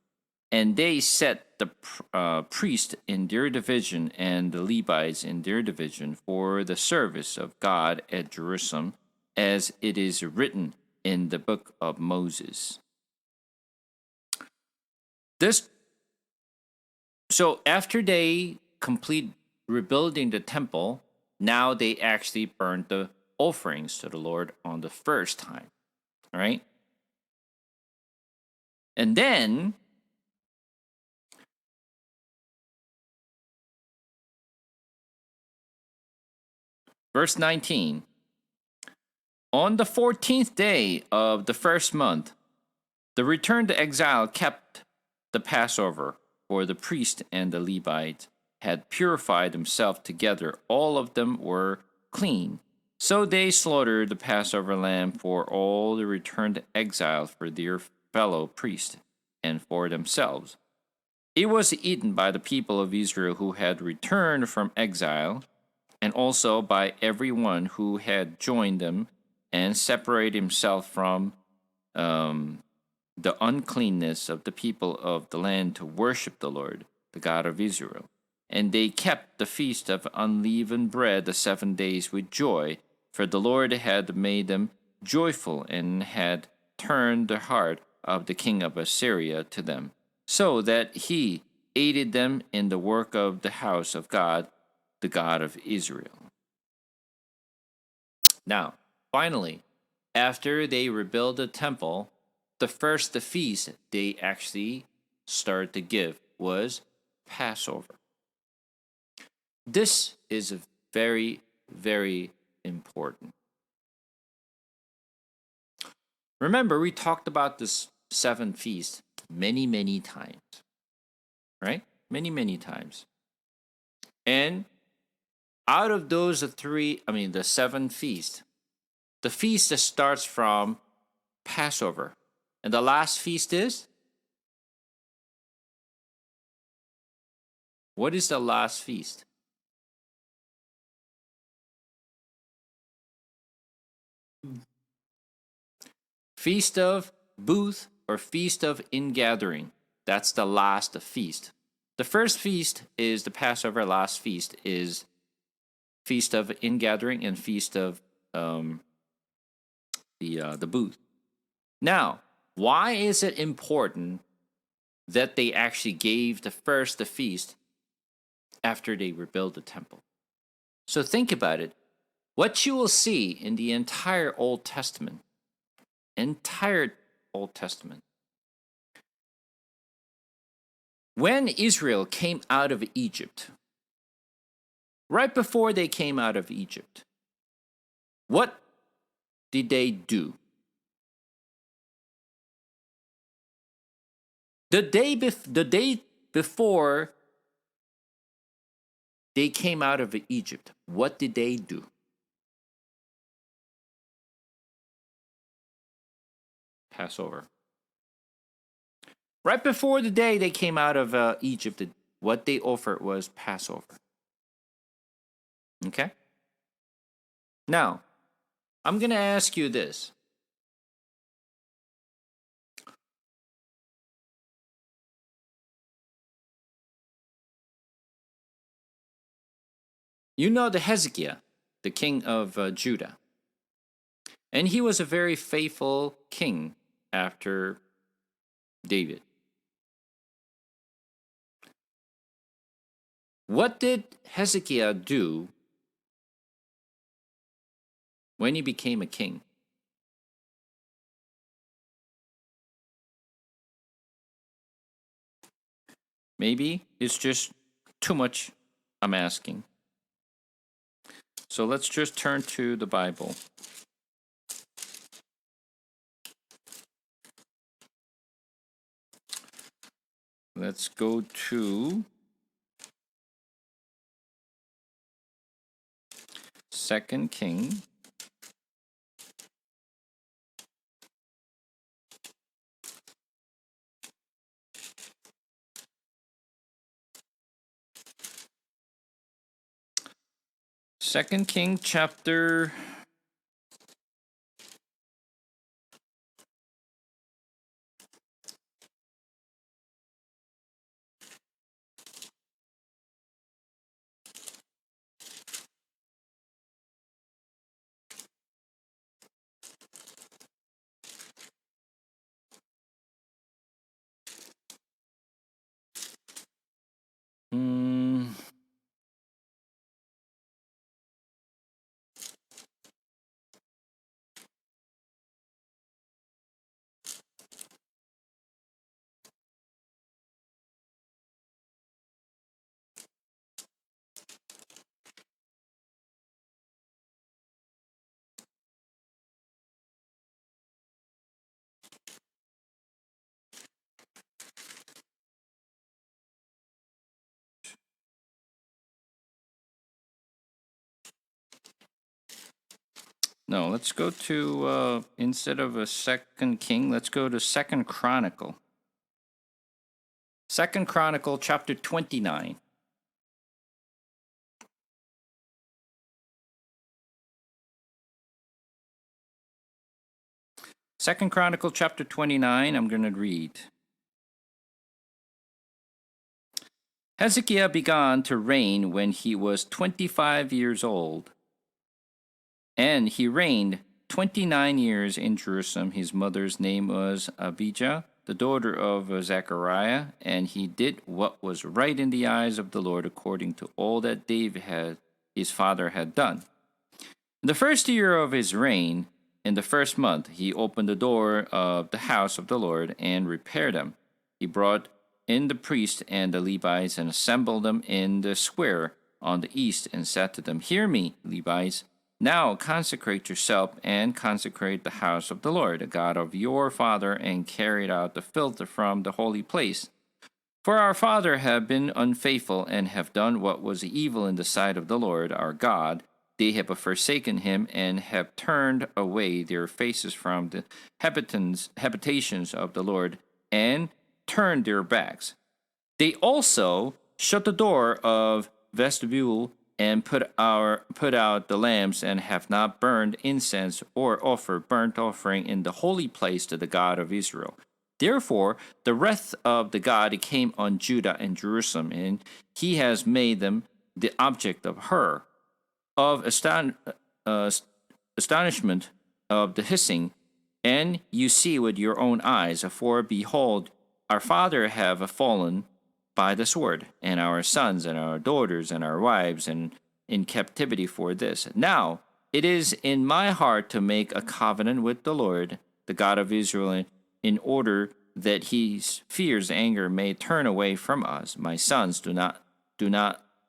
And they set the priest in their division and the Levites in their division for the service of God at Jerusalem, as it is written in the book of Moses. This so after they complete rebuilding the temple, now they actually burned the offerings to the Lord on the first time. All right? And then verse 19, on the 14th day of the first month, the returned exile kept the Passover, for the priest and the Levite had purified themselves together. All of them were clean. So they slaughtered the Passover lamb for all the returned exiles, for their fellow priests, and for themselves. It was eaten by the people of Israel who had returned from exile, and also by everyone who had joined them and separated himself from the uncleanness of the people of the land to worship the Lord, the God of Israel. And they kept the feast of unleavened bread the 7 days with joy, for the Lord had made them joyful and had turned the heart of the king of Assyria to them, so that he aided them in the work of the house of God, the God of Israel. Now, finally, after they rebuilt the temple, the first feast they actually started to give was Passover. This is very, very important. Remember, we talked about this 7 feasts many, many times, right? Many, many times. And out of those the 7 feasts, the feast that starts from Passover. And the last feast is? What is the last feast? Feast of Booth or Feast of Ingathering. That's the last feast. The first feast is the Passover. Last feast is Feast of Ingathering and Feast of the Booth. Now, why is it important that they actually gave the feast after they rebuilt the temple? So think about it. What you will see in the entire Old Testament, when Israel came out of Egypt, right before they came out of Egypt, what did they do? The day before they came out of Egypt, what did they do? Passover. Right before the day they came out of Egypt, what they offered was Passover. Okay? Now, I'm going to ask you this. You know the Hezekiah, the king of Judah. And he was a very faithful king after David. What did Hezekiah do when he became a king? Maybe it's just too much I'm asking. So let's just turn to the Bible. Let's go to 2 King. Second King chapter No, let's go to, instead of a Second King, let's go to Second Chronicle. Second Chronicle, chapter 29. Second Chronicle, chapter 29, I'm going to read. Hezekiah began to reign when he was 25 years old, and he reigned 29 years in Jerusalem. His mother's name was Abijah, the daughter of Zechariah, and he did what was right in the eyes of the Lord according to all that David his father had done. In the first year of his reign, in the first month, he opened the door of the house of the Lord and repaired them. He brought in the priests and the Levites and assembled them in the square on the east and said to them, "Hear me, Levites. Now consecrate yourself and consecrate the house of the Lord, the God of your father, and carry out the filth from the holy place. For our father have been unfaithful and have done what was evil in the sight of the Lord our God. They have forsaken him and have turned away their faces from the habitations of the Lord and turned their backs. They also shut the door of vestibule and put out the lamps and have not burned incense or offered burnt offering in the holy place to the God of Israel. Therefore, the wrath of the God came on Judah and Jerusalem, and he has made them the object of astonishment of the hissing, and you see with your own eyes. For behold, our father have fallen by the sword, and our sons and our daughters and our wives and in captivity for this. Now it is in my heart to make a covenant with the Lord, the God of Israel, in order that his fierce anger may turn away from us. My sons, do not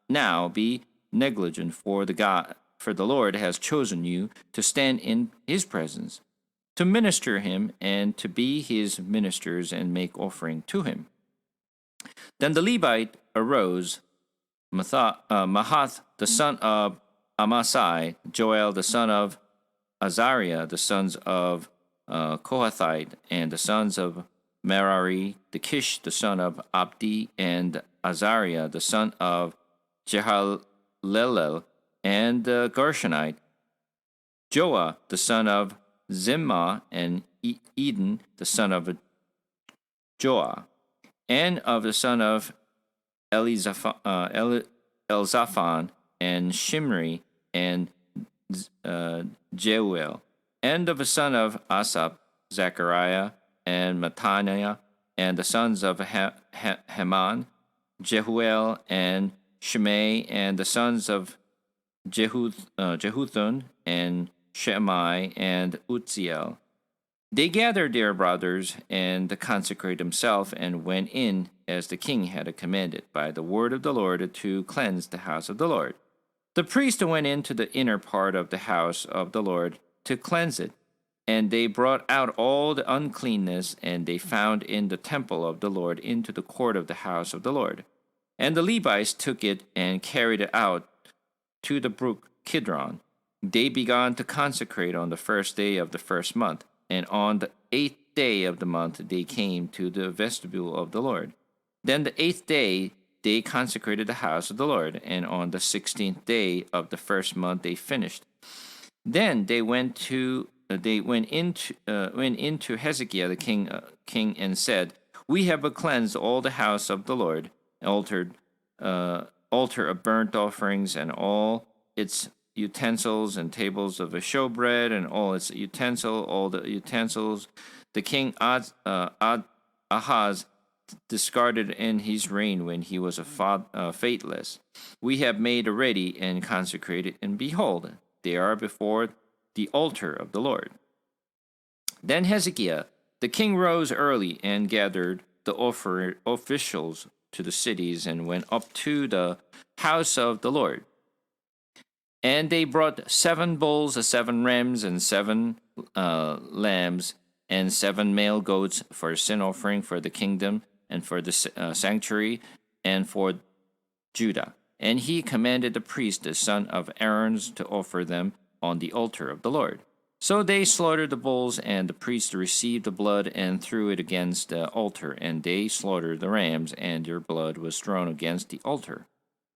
now be negligent, for the Lord has chosen you to stand in his presence, to minister him, and to be his ministers and make offering to him." Then the Levite arose, Mahath the son of Amasai, Joel the son of Azariah, the sons of Kohathite, and the sons of Merari, the Kish the son of Abdi, and Azariah the son of Jehalelel, and the Gershonite, Joah the son of Zimmah, and Eden the son of Joah, and of the son of Elzaphan, and Shimri, and Jeuel, and of the son of Asaph, Zechariah, and Mattaniah, and the sons of Heman, Jehuel, and Shimei, and the sons of Jehuthun, and Shemai, and Uzziel. They gathered their brothers and consecrated themselves and went in as the king had commanded by the word of the Lord to cleanse the house of the Lord. The priest went into the inner part of the house of the Lord to cleanse it, and they brought out all the uncleanness, and they found in the temple of the Lord into the court of the house of the Lord. And the Levites took it and carried it out to the brook Kidron. They began to consecrate on the first day of the first month, and on the 8th day of the month they came to the vestibule of the Lord. Then the 8th day they consecrated the house of the Lord, and on the 16th day of the first month they finished. Then they went into Hezekiah the king and said, "We have cleansed all the house of the Lord, altar of burnt offerings, and all its utensils, and tables of a showbread, and all its all the utensils the king Ahaz discarded in his reign when he was faithless. We have made ready and consecrated, and behold, they are before the altar of the Lord." Then Hezekiah the king rose early and gathered the officials to the cities and went up to the house of the Lord. And they brought 7 bulls, 7 rams, and 7 lambs, and 7 male goats for a sin offering for the kingdom, and for the sanctuary, and for Judah. And he commanded the priest, the son of Aaron, to offer them on the altar of the Lord. So they slaughtered the bulls, and the priests received the blood and threw it against the altar. And they slaughtered the rams, and their blood was thrown against the altar.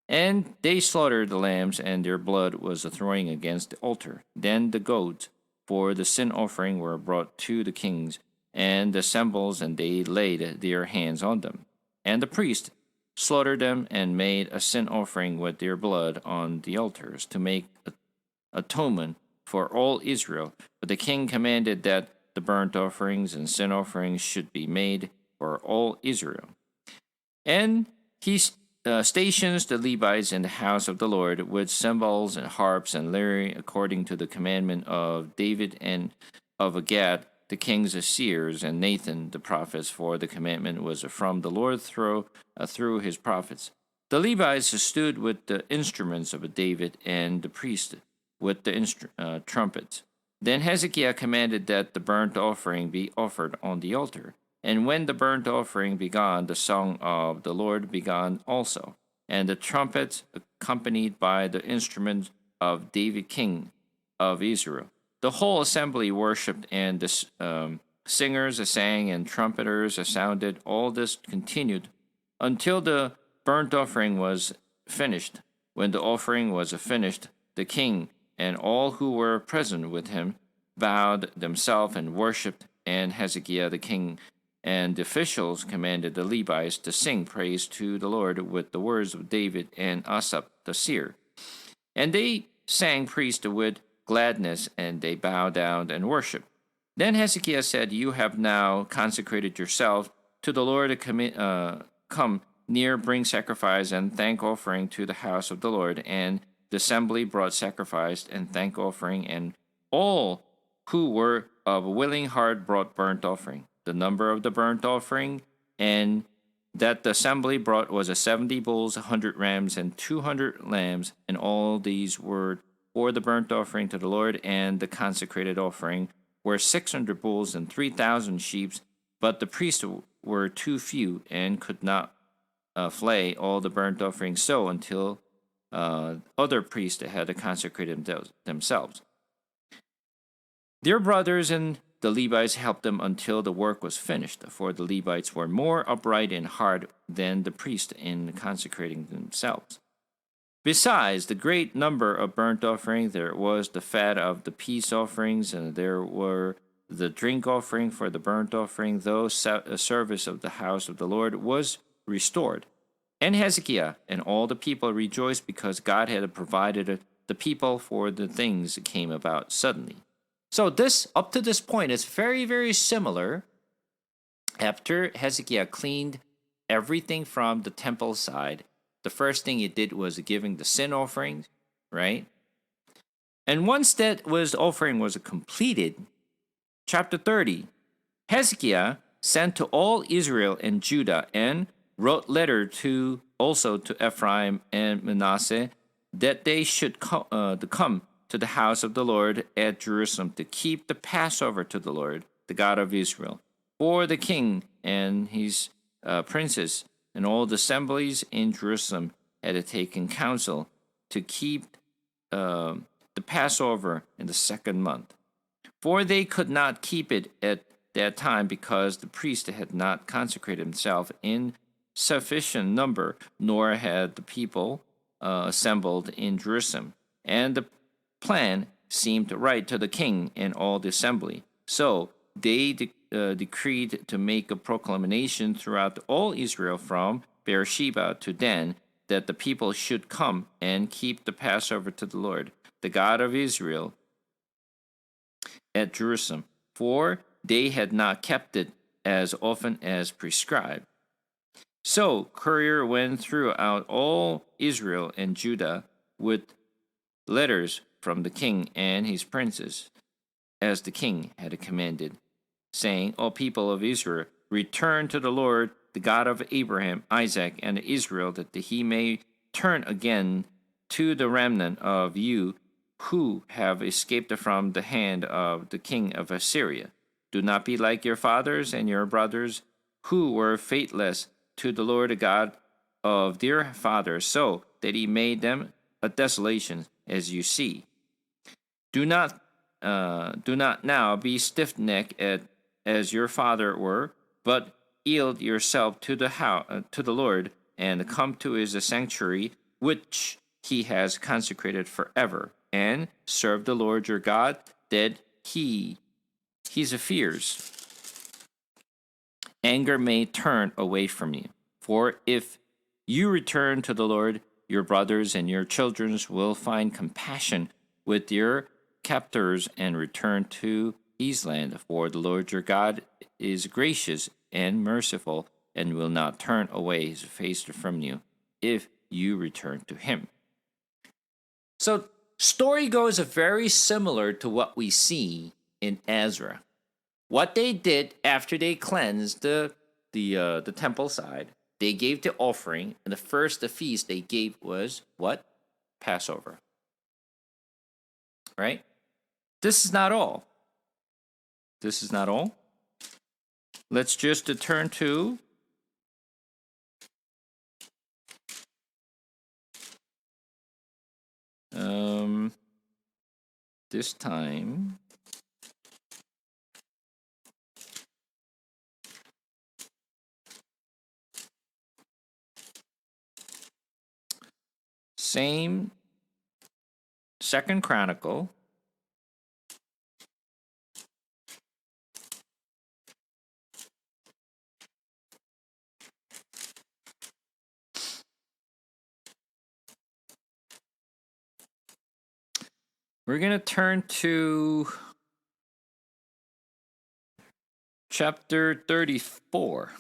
And they slaughtered the lambs, and their blood was throwing against the altar. Then the goats for the sin offering were brought to the kings and the assemblies, and they laid their hands on them. And the priest slaughtered them and made a sin offering with their blood on the altars to make atonement for all Israel. But the king commanded that the burnt offerings and sin offerings should be made for all Israel. And he stations the Levites in the house of the Lord with cymbals and harps and lyre, according to the commandment of David and of Gad, the kings of seers, and Nathan the prophets, for the commandment was from the Lord through his prophets. The Levites stood with the instruments of David, and the priests with the trumpets. Then Hezekiah commanded that the burnt offering be offered on the altar. And when the burnt offering began, the song of the Lord began also, and the trumpets accompanied by the instruments of David king of Israel. The whole assembly worshipped, and the singers sang, and trumpeters sounded. All this continued until the burnt offering was finished. When the offering was finished, the king and all who were present with him bowed themselves and worshipped, and Hezekiah the king and the officials commanded the Levites to sing praise to the Lord with the words of David and Asaph the seer. And they sang praise with gladness, and they bowed down and worshipped. Then Hezekiah said, "You have now consecrated yourself to the Lord. Come near, bring sacrifice and thank offering to the house of the Lord." And the assembly brought sacrifice and thank offering, and all who were of a willing heart brought burnt offering. The number of the burnt offering and that the assembly brought was 70 bulls, 100 rams, and 200 lambs, and all these were for the burnt offering to the Lord, and the consecrated offering were 600 bulls and 3,000 sheep. But the priests were too few and could not flay all the burnt offerings so until other priests had consecrated themselves. Their brothers and the Levites helped them until the work was finished, for the Levites were more upright in heart than the priests in consecrating themselves. Besides the great number of burnt offerings, there was the fat of the peace offerings, and there were the drink offering for the burnt offering, though service of the house of the Lord was restored. And Hezekiah and all the people rejoiced because God had provided the people for the things that came about suddenly. So this, up to this point, is very, very similar. After Hezekiah cleaned everything from the temple side, the first thing he did was giving the sin offerings, right? And once that offering was completed, chapter 30, Hezekiah sent to all Israel and Judah and wrote letter also to Ephraim and Manasseh that they should come to the house of the Lord at Jerusalem to keep the Passover to the Lord, the God of Israel. For the king and his princes and all the assemblies in Jerusalem had taken counsel to keep the Passover in the second month. For they could not keep it at that time because the priest had not consecrated himself in sufficient number, nor had the people assembled in Jerusalem. And the plan seemed right to the king and all the assembly. So they decreed to make a proclamation throughout all Israel from Beersheba to Dan that the people should come and keep the Passover to the Lord, the God of Israel, at Jerusalem, for they had not kept it as often as prescribed. So courier went throughout all Israel and Judah with letters from the king and his princes, as the king had commanded, saying, "O people of Israel, return to the Lord, the God of Abraham, Isaac, and Israel, that he may turn again to the remnant of you who have escaped from the hand of the king of Assyria. Do not be like your fathers and your brothers, who were faithless to the Lord God of their fathers, so that he made them a desolation, as you see. Do not do not now be stiff-necked as your father were, but yield yourself to to the Lord, and come to his sanctuary, which he has consecrated forever, and serve the Lord your God, that his fears anger may turn away from you. For if you return to the Lord, your brothers and your children will find compassion with your captors and return to his land. For the Lord your God is gracious and merciful, and will not turn away his face from you if you return to him. So, story goes very similar to what we see in Ezra. What they did after they cleansed the temple side, they gave the offering, and the feast they gave was what? Passover. Right? This is not all. This is not all. Let's just turn to this time. Same Second Chronicle. We're going to turn to chapter 34.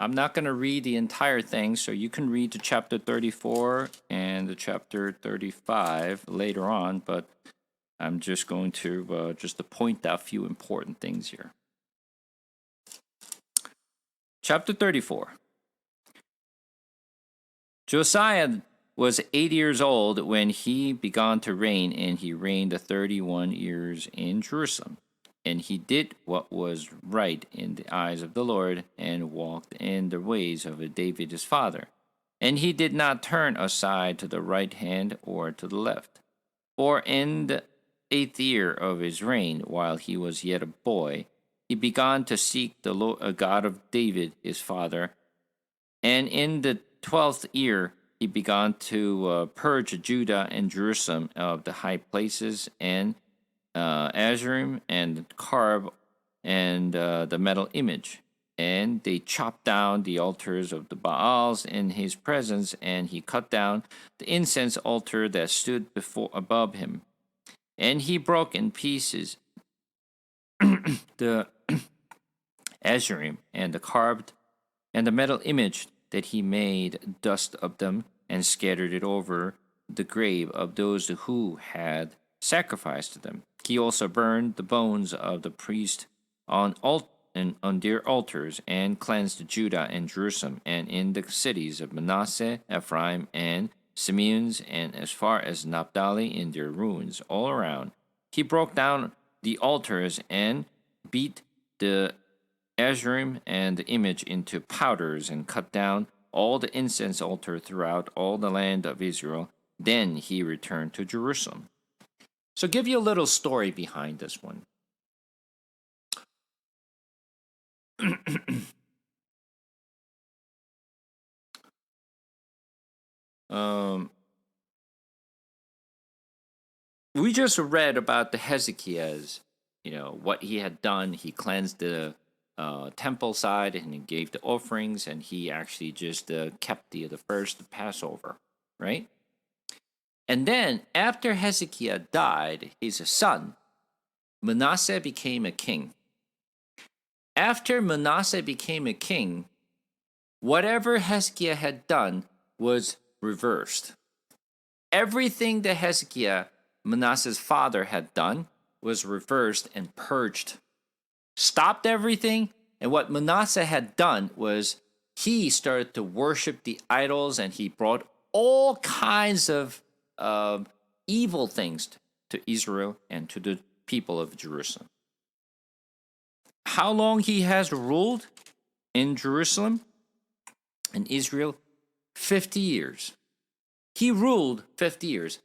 I'm not going to read the entire thing, so you can read the chapter 34 and the chapter 35 later on, but I'm just going to point out a few important things here. Chapter 34. Josiah was 80 years old when he began to reign, and he reigned 31 years in Jerusalem. And he did what was right in the eyes of the Lord, and walked in the ways of David his father. And he did not turn aside to the right hand or to the left. For in the 8th year of his reign, while he was yet a boy, he began to seek the Lord, God of David his father. And in the 12th year, he began to purge Judah and Jerusalem of the high places and Azurim and Carb and the metal image. And they chopped down the altars of the Baals in his presence, and he cut down the incense altar that stood above him. And he broke in pieces the Azurim and the carved and the metal image, that he made dust of them and scattered it over the grave of those who had sacrificed to them. He also burned the bones of the priests on their altars, and cleansed Judah and Jerusalem, and in the cities of Manasseh, Ephraim, and Simeon's, and as far as Naphtali in their ruins all around. He broke down the altars and beat the Azurim and the image into powders, and cut down all the incense altar throughout all the land of Israel. Then he returned to Jerusalem. So give you a little story behind this one. We just read about the Hezekiah's, what he had done. He cleansed the temple side, and he gave the offerings, and he actually just kept the first Passover, right? And then after Hezekiah died, his son Manasseh became a king. After Manasseh became a king, whatever Hezekiah had done was reversed. Everything that Hezekiah, Manasseh's father, had done was reversed and purged. Stopped everything, and what Manasseh had done was he started to worship the idols, and he brought all kinds of evil things to Israel and to the people of Jerusalem. How long he has ruled in Jerusalem and Israel? 50 years. He ruled 50 years.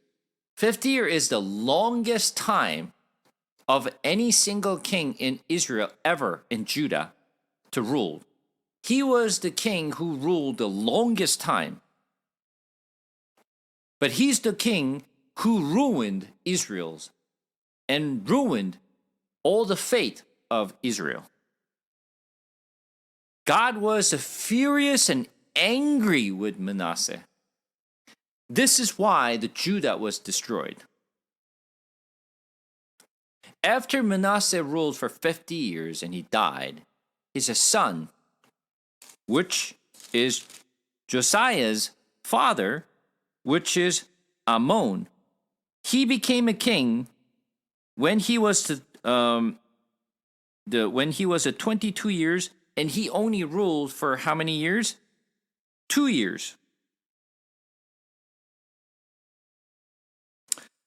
50 years is the longest time of any single king in Israel ever in Judah to rule. He was the king who ruled the longest time. But he's the king who ruined Israel's and ruined all the faith of Israel. God was furious and angry with Manasseh. This is why the Judah was destroyed. After Manasseh ruled for 50 years and he died, his son, which is Josiah's father, which is Ammon, he became a king when he was when he was 22 years, and he only ruled for how many years? 2 years.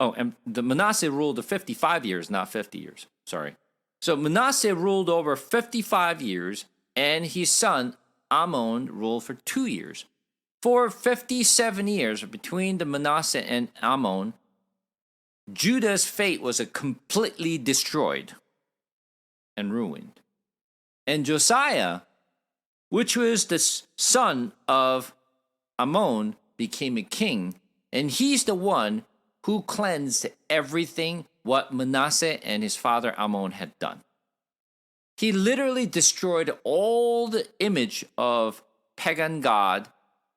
Oh, and the Manasseh ruled 55 years, not 50 years. Sorry. So Manasseh ruled over 55 years, and his son Ammon ruled for 2 years. For 57 years between the Manasseh and Ammon, Judah's fate was completely destroyed and ruined. And Josiah, which was the son of Ammon, became a king, and he's the one who cleansed everything what Manasseh and his father Ammon had done. He literally destroyed all the image of pagan god,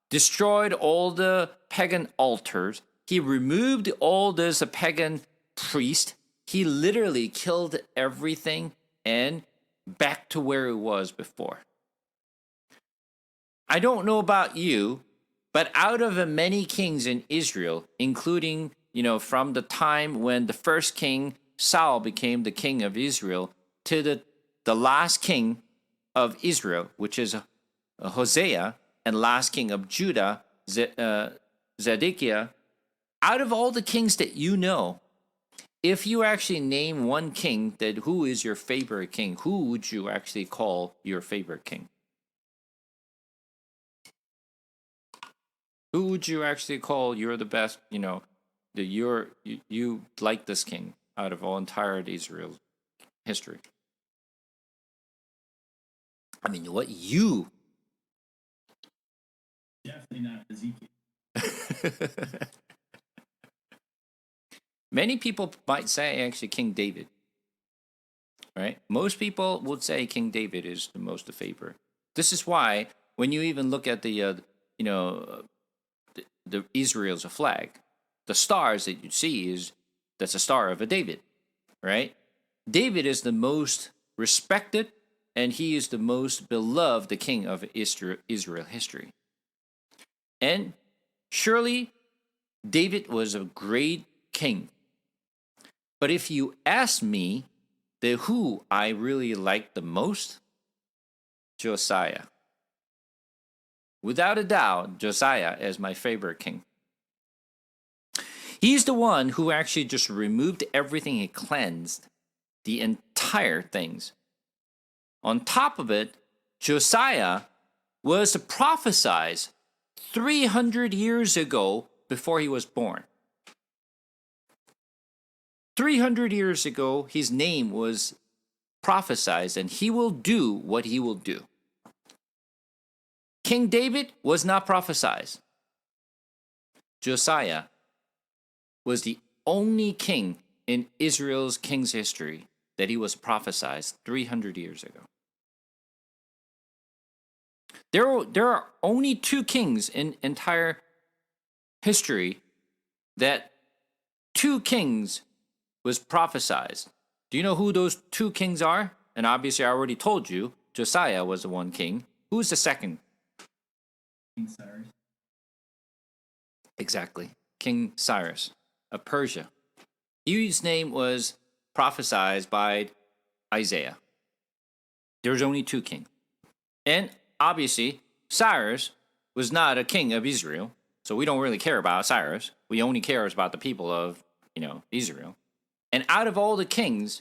destroyed all the pagan altars. He removed all this pagan priest. He literally killed everything and back to where it was before. I don't know about you, but out of the many kings in Israel, including, from the time when the first king, Saul, became the king of Israel, to the last king of Israel, which is Hosea, and last king of Judah, Zedekiah, out of all the kings that you know, if you actually name one king, that who is your favorite king, who would you actually call your favorite king? Who would you actually call you're the best, you like this king out of all entire Israel's history? I mean, what you? Definitely not Ezekiel. Many people might say actually King David, right? Most people would say King David is the most favorite. This is why when you even look at the Israel's flag, the stars that you see that's a star of a David, right? David is the most respected, and he is the most beloved king of Israel history. And surely David was a great king. But if you ask me who I really like the most, Josiah. Without a doubt, Josiah is my favorite king. He's the one who actually just removed everything and cleansed the entire things. On top of it, Josiah was prophesied 300 years ago before he was born. 300 years ago, his name was prophesied, and he will do what he will do. King David was not prophesied. Josiah was the only king in Israel's king's history that he was prophesied 300 years ago. There are only 2 kings in entire history that 2 kings was prophesied. Do you know who those 2 kings are? And obviously I already told you, Josiah was the one king. Who's the second? King Cyrus. Exactly. King Cyrus of Persia. His name was prophesied by Isaiah. There's only 2 kings. And obviously, Cyrus was not a king of Israel, so we don't really care about Cyrus. We only care about the people of, Israel. And out of all the kings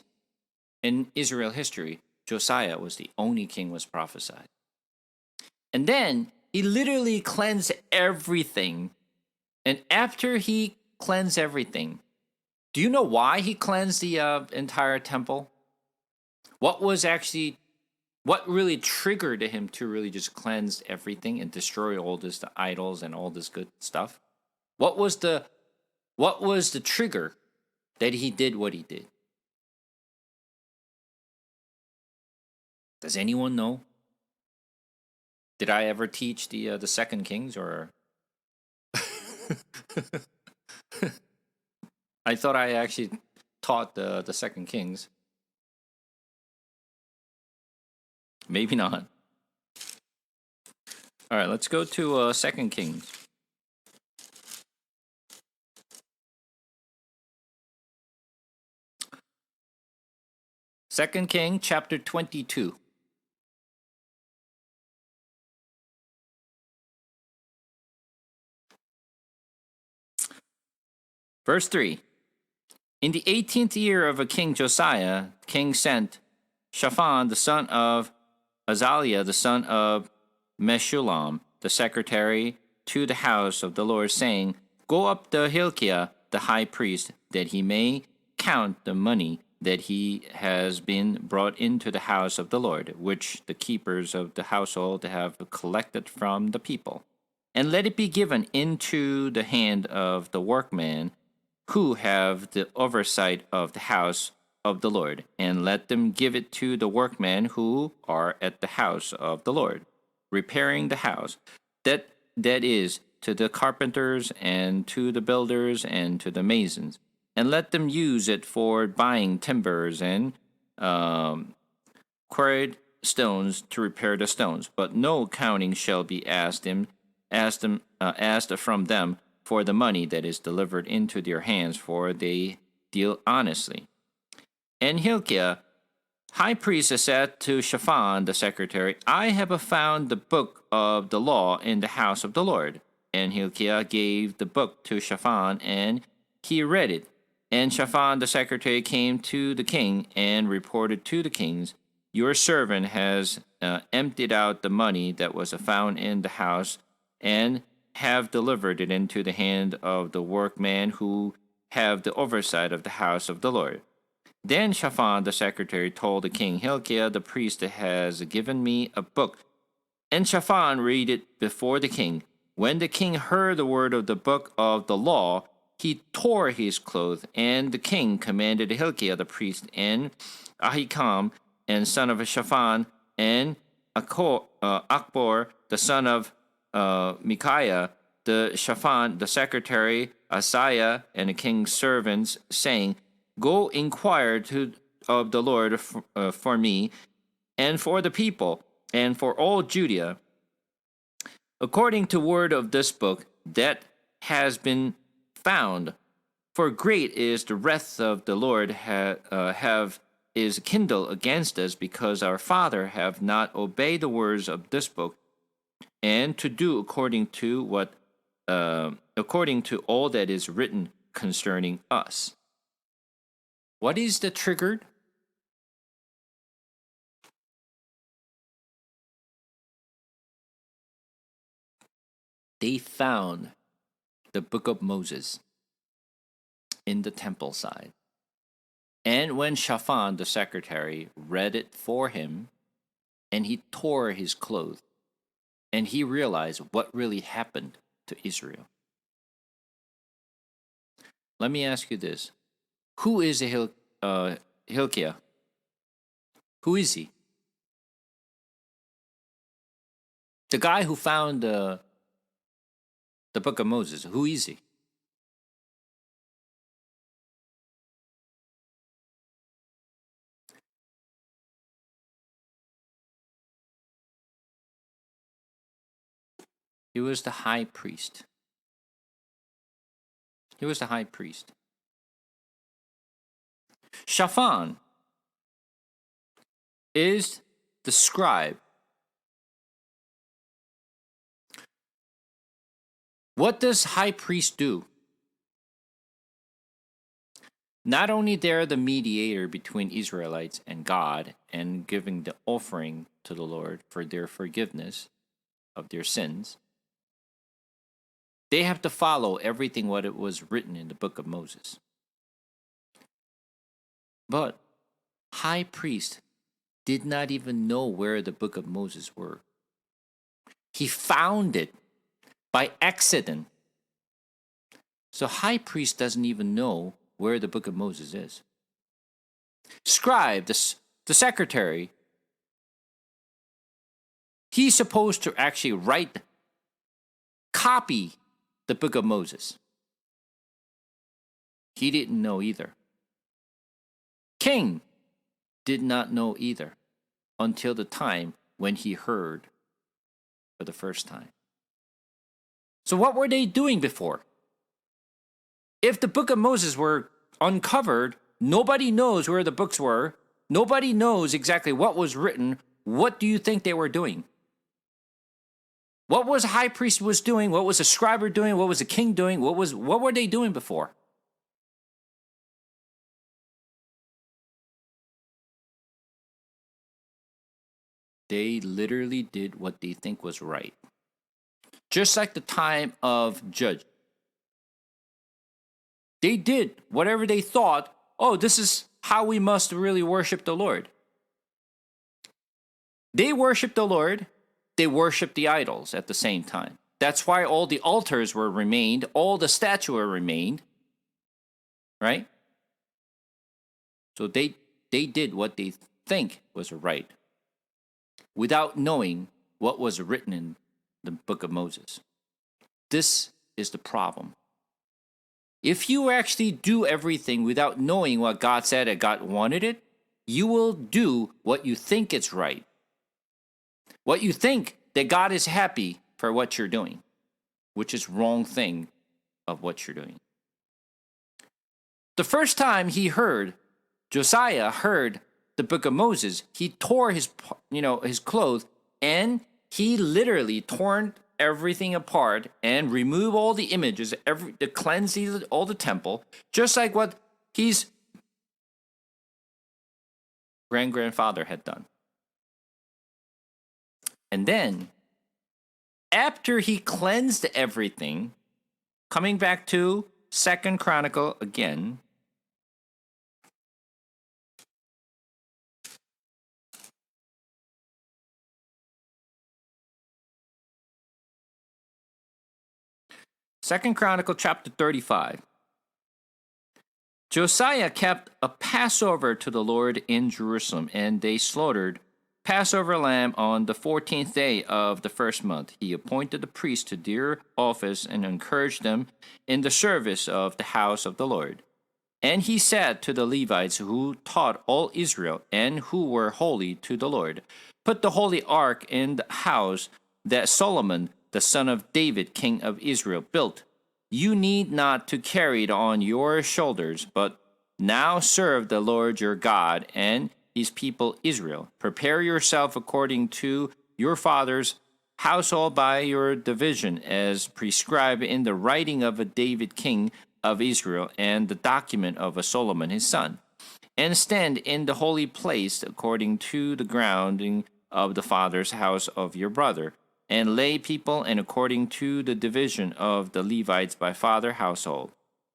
in Israel history, Josiah was the only king was prophesied. And then he literally cleansed everything. And after he cleanse everything. Do you know why he cleansed the entire temple? What was actually what really triggered him to really just cleanse everything and destroy all this the idols and all this good stuff? What was the trigger that he did what he did? Does anyone know? Did I ever teach the Second Kings or? I thought I actually taught the Second Kings. Maybe not. All right, let's go to Second Kings. Second King, chapter 22. Verse 3. In the 18th year of King Josiah, king sent Shaphan, the son of Azaliah, the son of Meshullam, the secretary, to the house of the Lord, saying, Go up to Hilkiah, the high priest, that he may count the money that he has been brought into the house of the Lord, which the keepers of the household have collected from the people. And let it be given into the hand of the workmen who have the oversight of the house of the Lord, and let them give it to the workmen who are at the house of the Lord, repairing the house. That is, to the carpenters and to the builders and to the masons, and let them use it for buying timbers and quarried stones to repair the stones. But no accounting shall be asked from them for the money that is delivered into their hands, for they deal honestly. And Hilkiah, high priest, said to Shaphan the secretary, I have found the book of the law in the house of the Lord. And Hilkiah gave the book to Shaphan, and he read it. And Shaphan the secretary came to the king and reported to the kings, Your servant has emptied out the money that was found in the house, and have delivered it into the hand of the workmen who have the oversight of the house of the Lord. Then Shaphan the secretary told the king, Hilkiah the priest has given me a book. And Shaphan read it before the king. When the king heard the word of the book of the law, he tore his clothes, and the king commanded Hilkiah the priest, and Ahikam, and son of Shaphan, and Akbor, the son of Micaiah, the Shaphan, the secretary, Asaiah, and the king's servants, saying, Go inquire of the Lord for me, and for the people, and for all Judah, according to word of this book that has been found. For great is the wrath of the Lord is kindled against us, because our father have not obeyed the words of this book, and to do according to all that is written concerning us. What is the triggered? They found the book of Moses in the temple side. And when Shaphan the secretary read it for him, and he tore his clothes, and he realized what really happened to Israel. Let me ask you this. Who is Hilkiah? Who is he? The guy who found the book of Moses. Who is he? He was the high priest. He was the high priest. Shaphan is the scribe. What does high priest do? Not only they're the mediator between Israelites and God, and giving the offering to the Lord for their forgiveness of their sins, They have to follow everything what it was written in the book of Moses. But high priest did not even know where the book of Moses were. He found it by accident. So high priest doesn't even know where the book of Moses is. Scribe, the secretary, he's supposed to actually copy the book of Moses. He didn't know either. King did not know either until the time when he heard for the first time. So what were they doing before? If the book of Moses were uncovered, nobody knows where the books were. Nobody knows exactly what was written. What do you think they were doing? What was a high priest was doing? What was a scribe doing? What was a king doing? What were they doing before? They literally did what they think was right. Just like the time of Judge. They did whatever they thought, oh, this is how we must really worship the Lord. They worshiped the Lord. They worshiped the idols at the same time. That's why all the altars were remained, all the statues remained, right? So they did what they think was right without knowing what was written in the book of Moses. This is the problem. If you actually do everything without knowing what God said and God wanted it, you will do what you think is right. What you think that God is happy for what you're doing, which is wrong thing of what you're doing. The first time Josiah heard the book of Moses, he tore his clothes, and he literally torn everything apart and remove all the images, to cleanse all the temple, just like what his grandfather had done. And then, after he cleansed everything, coming back to 2 Chronicle again, Second Chronicle chapter 35. Josiah kept a Passover to the Lord in Jerusalem, and they slaughtered Passover lamb on the 14th day of the first month. He appointed the priests to their office and encouraged them in the service of the house of the Lord. And he said to the Levites who taught all Israel and who were holy to the Lord, put the holy ark in the house that Solomon, the son of David, king of Israel, built. You need not to carry it on your shoulders, but now serve the Lord your God and his people Israel. Prepare yourself according to your father's household by your division, as prescribed in the writing of a David king of Israel and the document of a Solomon his son. And stand in the holy place according to the grounding of the father's house of your brother, and lay people, and according to the division of the Levites by father household.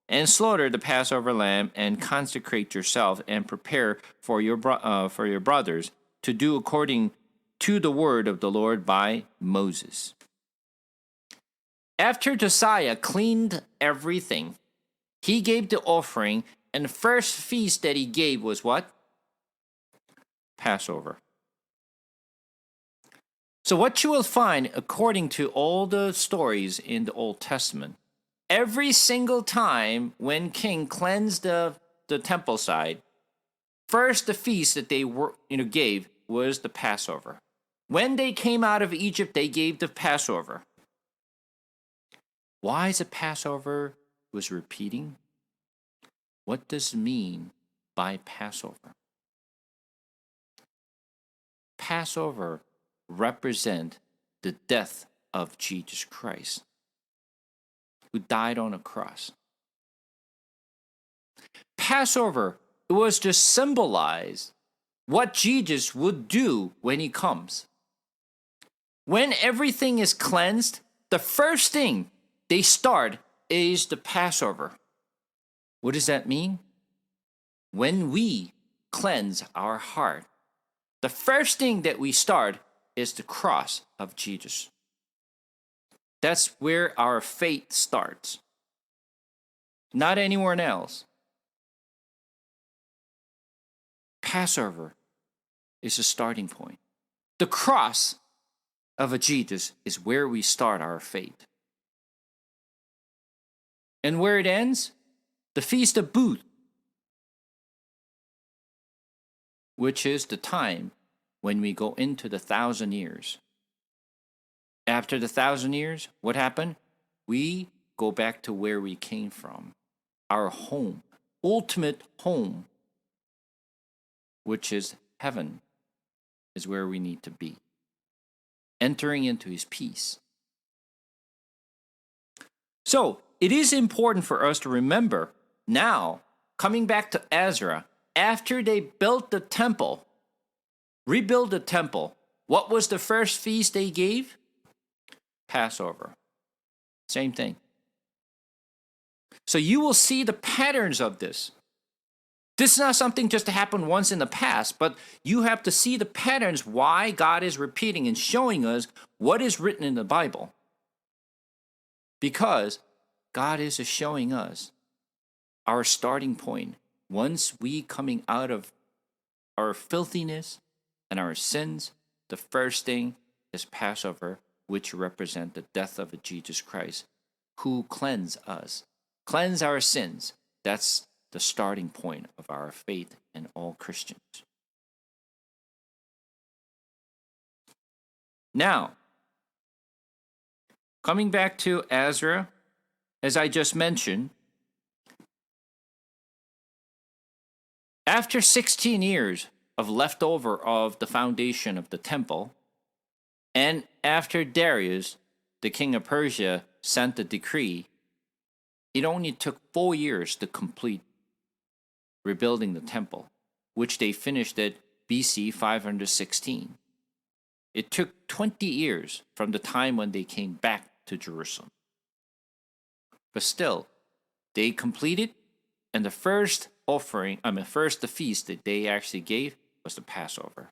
And slaughter the Passover lamb, and consecrate yourself, and prepare for your brothers to do according to the word of the Lord by Moses. After Josiah cleaned everything, he gave the offering, and the first feast that he gave was what? Passover. So what you will find, according to all the stories in the Old Testament, every single time when king cleansed the temple side, first the feast that they gave was the Passover. When they came out of Egypt, they gave the Passover. Why is the Passover was repeating? What does it mean by Passover? Passover represent the death of Jesus Christ, who died on a cross. Passover was to symbolize what Jesus would do when he comes. When everything is cleansed, the first thing they start is the Passover. What does that mean? When we cleanse our heart, the first thing that we start is the cross of Jesus. That's where our faith starts, not anywhere else. Passover is a starting point. The cross of a Jesus is where we start our faith. And where it ends? The Feast of Booths, which is the time when we go into the 1,000 years. After the 1,000 years, what happened? We go back to where we came from, our home, ultimate home, which is heaven, is where we need to be, entering into his peace. So, it is important for us to remember now, coming back to Ezra, after they built the temple, rebuilt the temple, what was the first feast they gave? Passover. Same thing. So you will see the patterns of this. This is not something just to happen once in the past, but you have to see the patterns why God is repeating and showing us what is written in the Bible. Because God is showing us our starting point. Once we coming out of our filthiness and our sins, the first thing is Passover, which represent the death of Jesus Christ, who cleanse us, cleanse our sins. That's the starting point of our faith in all Christians. Now, coming back to Ezra, as I just mentioned, after 16 years of leftover of the foundation of the temple, and after Darius, the king of Persia, sent the decree, it only took 4 years to complete rebuilding the temple, which they finished at BC 516. It took 20 years from the time when they came back to Jerusalem. But still, they completed, and the first the feast that they actually gave was the Passover.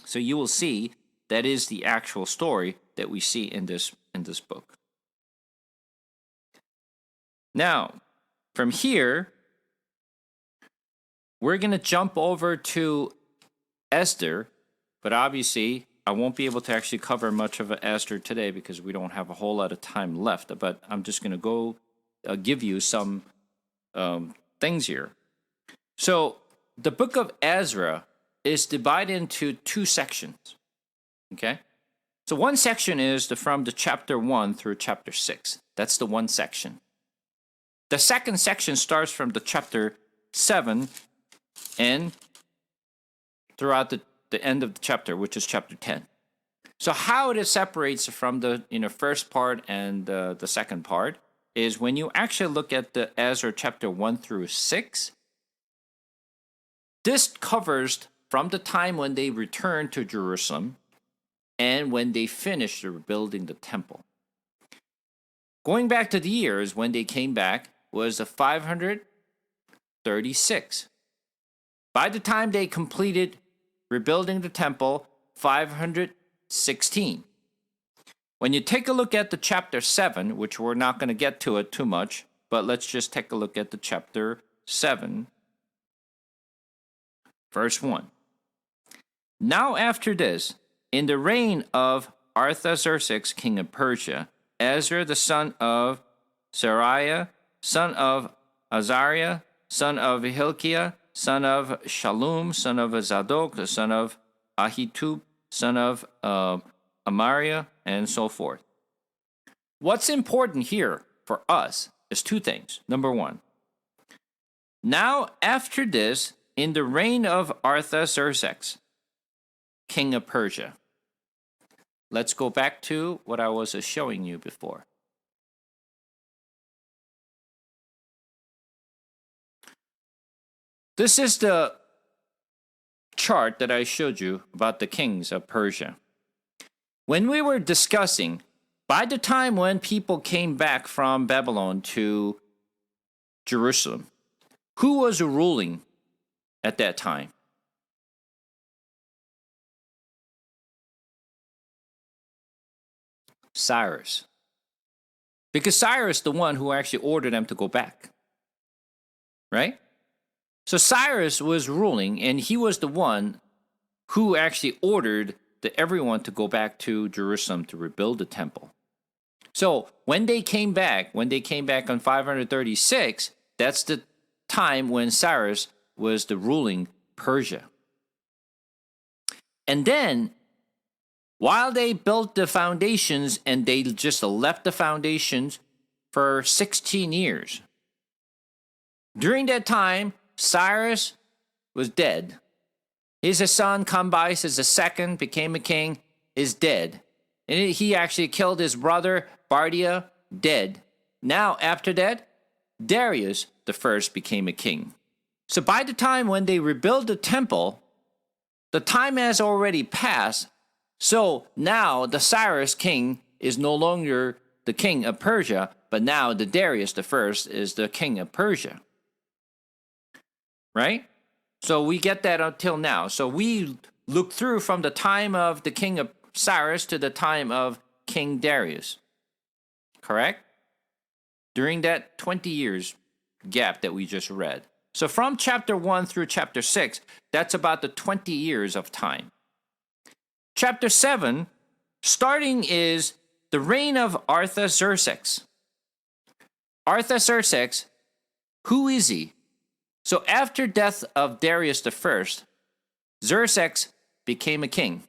So you will see that is the actual story that we see in this book. Now, from here, we're going to jump over to Esther, but obviously I won't be able to actually cover much of Esther today because we don't have a whole lot of time left, but I'm just going to go give you some things here. So the book of Ezra is divided into 2 sections. Okay? So one section is from the chapter 1 through chapter 6. That's the one section. The second section starts from the chapter 7 and throughout the end of the chapter, which is chapter 10. So how it separates from the first part and the second part is when you actually look at the Ezra chapter 1 through 6, this covers from the time when they returned to Jerusalem and when they finished rebuilding the temple. Going back to the years when they came back was 536. By the time they completed rebuilding the temple, 516. When you take a look at the chapter 7, which we're not going to get to it too much, but let's just take a look at the chapter 7, verse 1. Now after this, in the reign of Artaxerxes, king of Persia, Ezra the son of Seraiah, son of Azariah, son of Hilkiah, son of Shallum, son of Zadok, the son of Ahitub, son of Amariah, and so forth. What's important here for us is 2 things. Number 1, now after this, in the reign of Artaxerxes, king of Persia. Let's go back to what I was showing you before. This is the chart that I showed you about the kings of Persia. When we were discussing By the time when people came back from Babylon to Jerusalem, who was ruling at that time? Cyrus. Because Cyrus is the one who actually ordered them to go back. Right? So Cyrus was ruling, and he was the one who actually ordered everyone to go back to Jerusalem to rebuild the temple. So when they came back on 536, that's the time when Cyrus was the ruling Persia. And then, while they built the foundations and they just left the foundations for 16 years, during that time, Cyrus was dead. His son Cambyses II became a king, is dead. And he actually killed his brother Bardia, dead. Now, after that, Darius the first became a king. So by the time when they rebuild the temple, the time has already passed. So now the Cyrus king is no longer the king of Persia, but now the Darius the first is the king of Persia. Right? So we get that until now. So we look through from the time of the king of Cyrus to the time of King Darius. Correct? During that 20 years gap that we just read. So from chapter 1 through chapter 6, that's about the 20 years of time. Chapter 7, starting is the reign of Artaxerxes. Artaxerxes, who is he? So after death of Darius I, Xerxes became a king.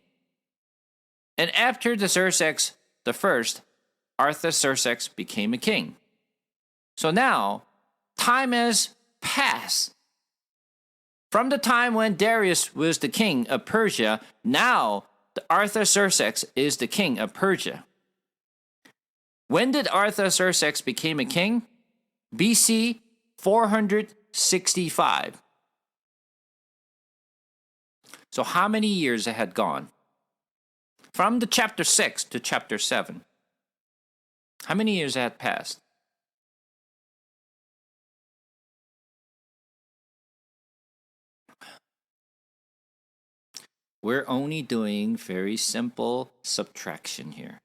And after the Xerxes I, Artaxerxes became a king. So now, time has passed. From the time when Darius was the king of Persia, now Artaxerxes is the king of Persia. When did Artaxerxes become a king? BC 465. So how many years had gone? From the chapter 6 to chapter 7. How many years had passed? We're only doing very simple subtraction here.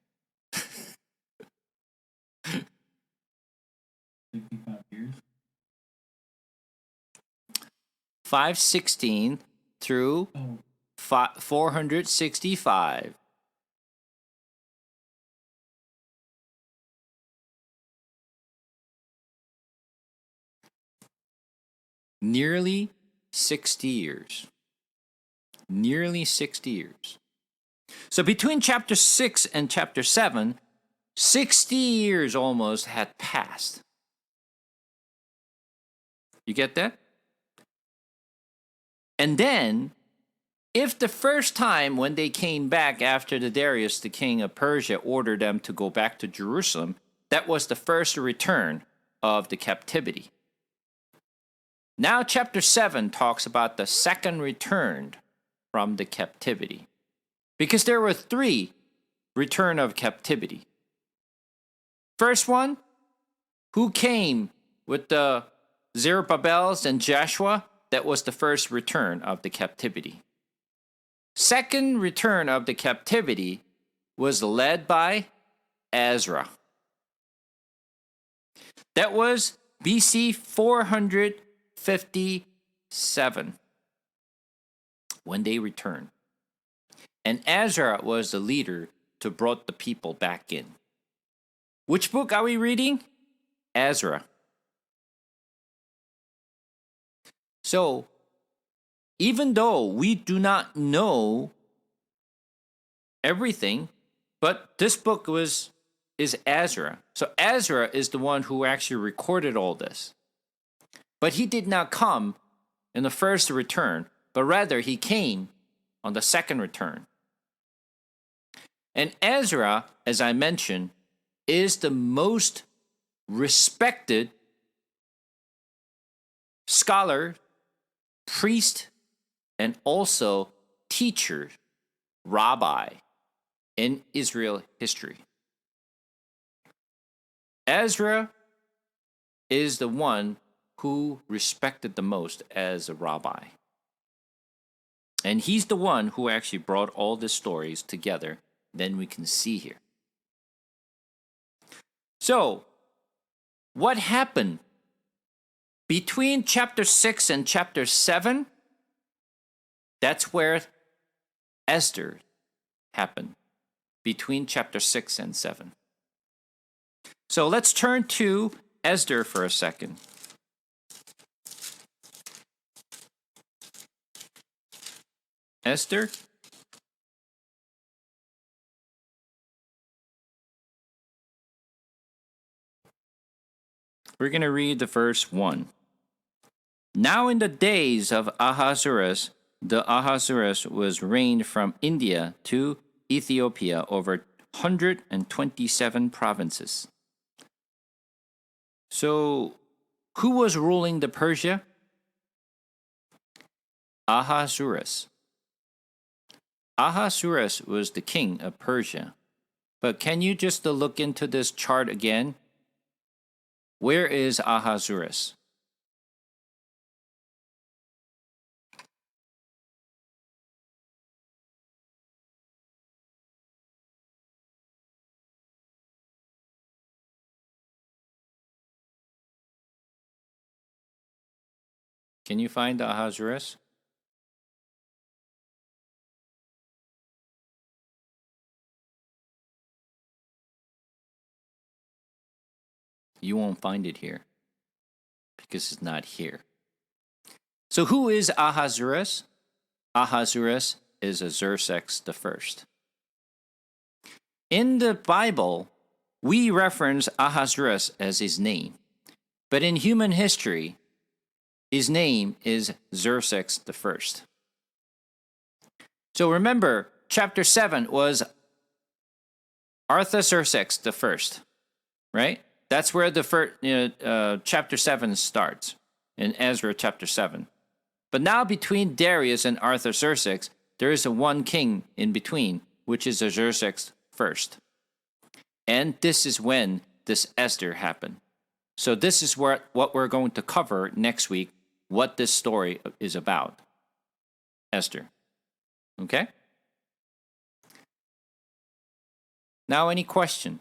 65 years. 516 through 465. Nearly 60 years. Nearly 60 years. So between chapter 6 and chapter 7, 60 years almost had passed. You get that? And then, if the first time when they came back after the Darius, the king of Persia, ordered them to go back to Jerusalem, that was the first return of the captivity. Now chapter 7 talks about the second return from the captivity. Because there were 3 return of captivity. First one, who came with the Zerubbabels and Joshua? That was the first return of the captivity. Second return of the captivity was led by Ezra. That was BC 457 when they returned. And Ezra was the leader to brought the people back in. Which book are we reading? Ezra. So, even though we do not know everything, but this book is Ezra. So Ezra is the one who actually recorded all this. But he did not come in the first return, but rather he came on the second return. And Ezra, as I mentioned, is the most respected scholar, priest, and also teacher, rabbi in Israel history. Ezra is the one who respected the most as a rabbi. And he's the one who actually brought all the stories together. Then we can see here. So, what happened between chapter 6 and chapter 7? That's where Esther happened, between chapter 6 and 7. So let's turn to Esther for a second. Esther. We're going to read the verse 1. Now in the days of Ahasuerus, the Ahasuerus was reigned from India to Ethiopia over 127 provinces. So, who was ruling the Persia? Ahasuerus. Ahasuerus was the king of Persia. But can you just look into this chart again? Where is Ahasuerus? Can you find Ahasuerus? You won't find it here because it's not here. So who is Ahasuerus? Ahasuerus is Xerxes the First. In the Bible, we reference Ahasuerus as his name, but in human history, his name is Xerxes the First. So remember, chapter 7 was Artaxerxes the First, right? That's where the first, chapter 7 starts, in Ezra chapter 7. But now between Darius and Artaxerxes, there is a one king in between, which is Xerxes first. And this is when this Esther happened. So this is what we're going to cover next week, what this story is about. Esther. Okay? Now, any question?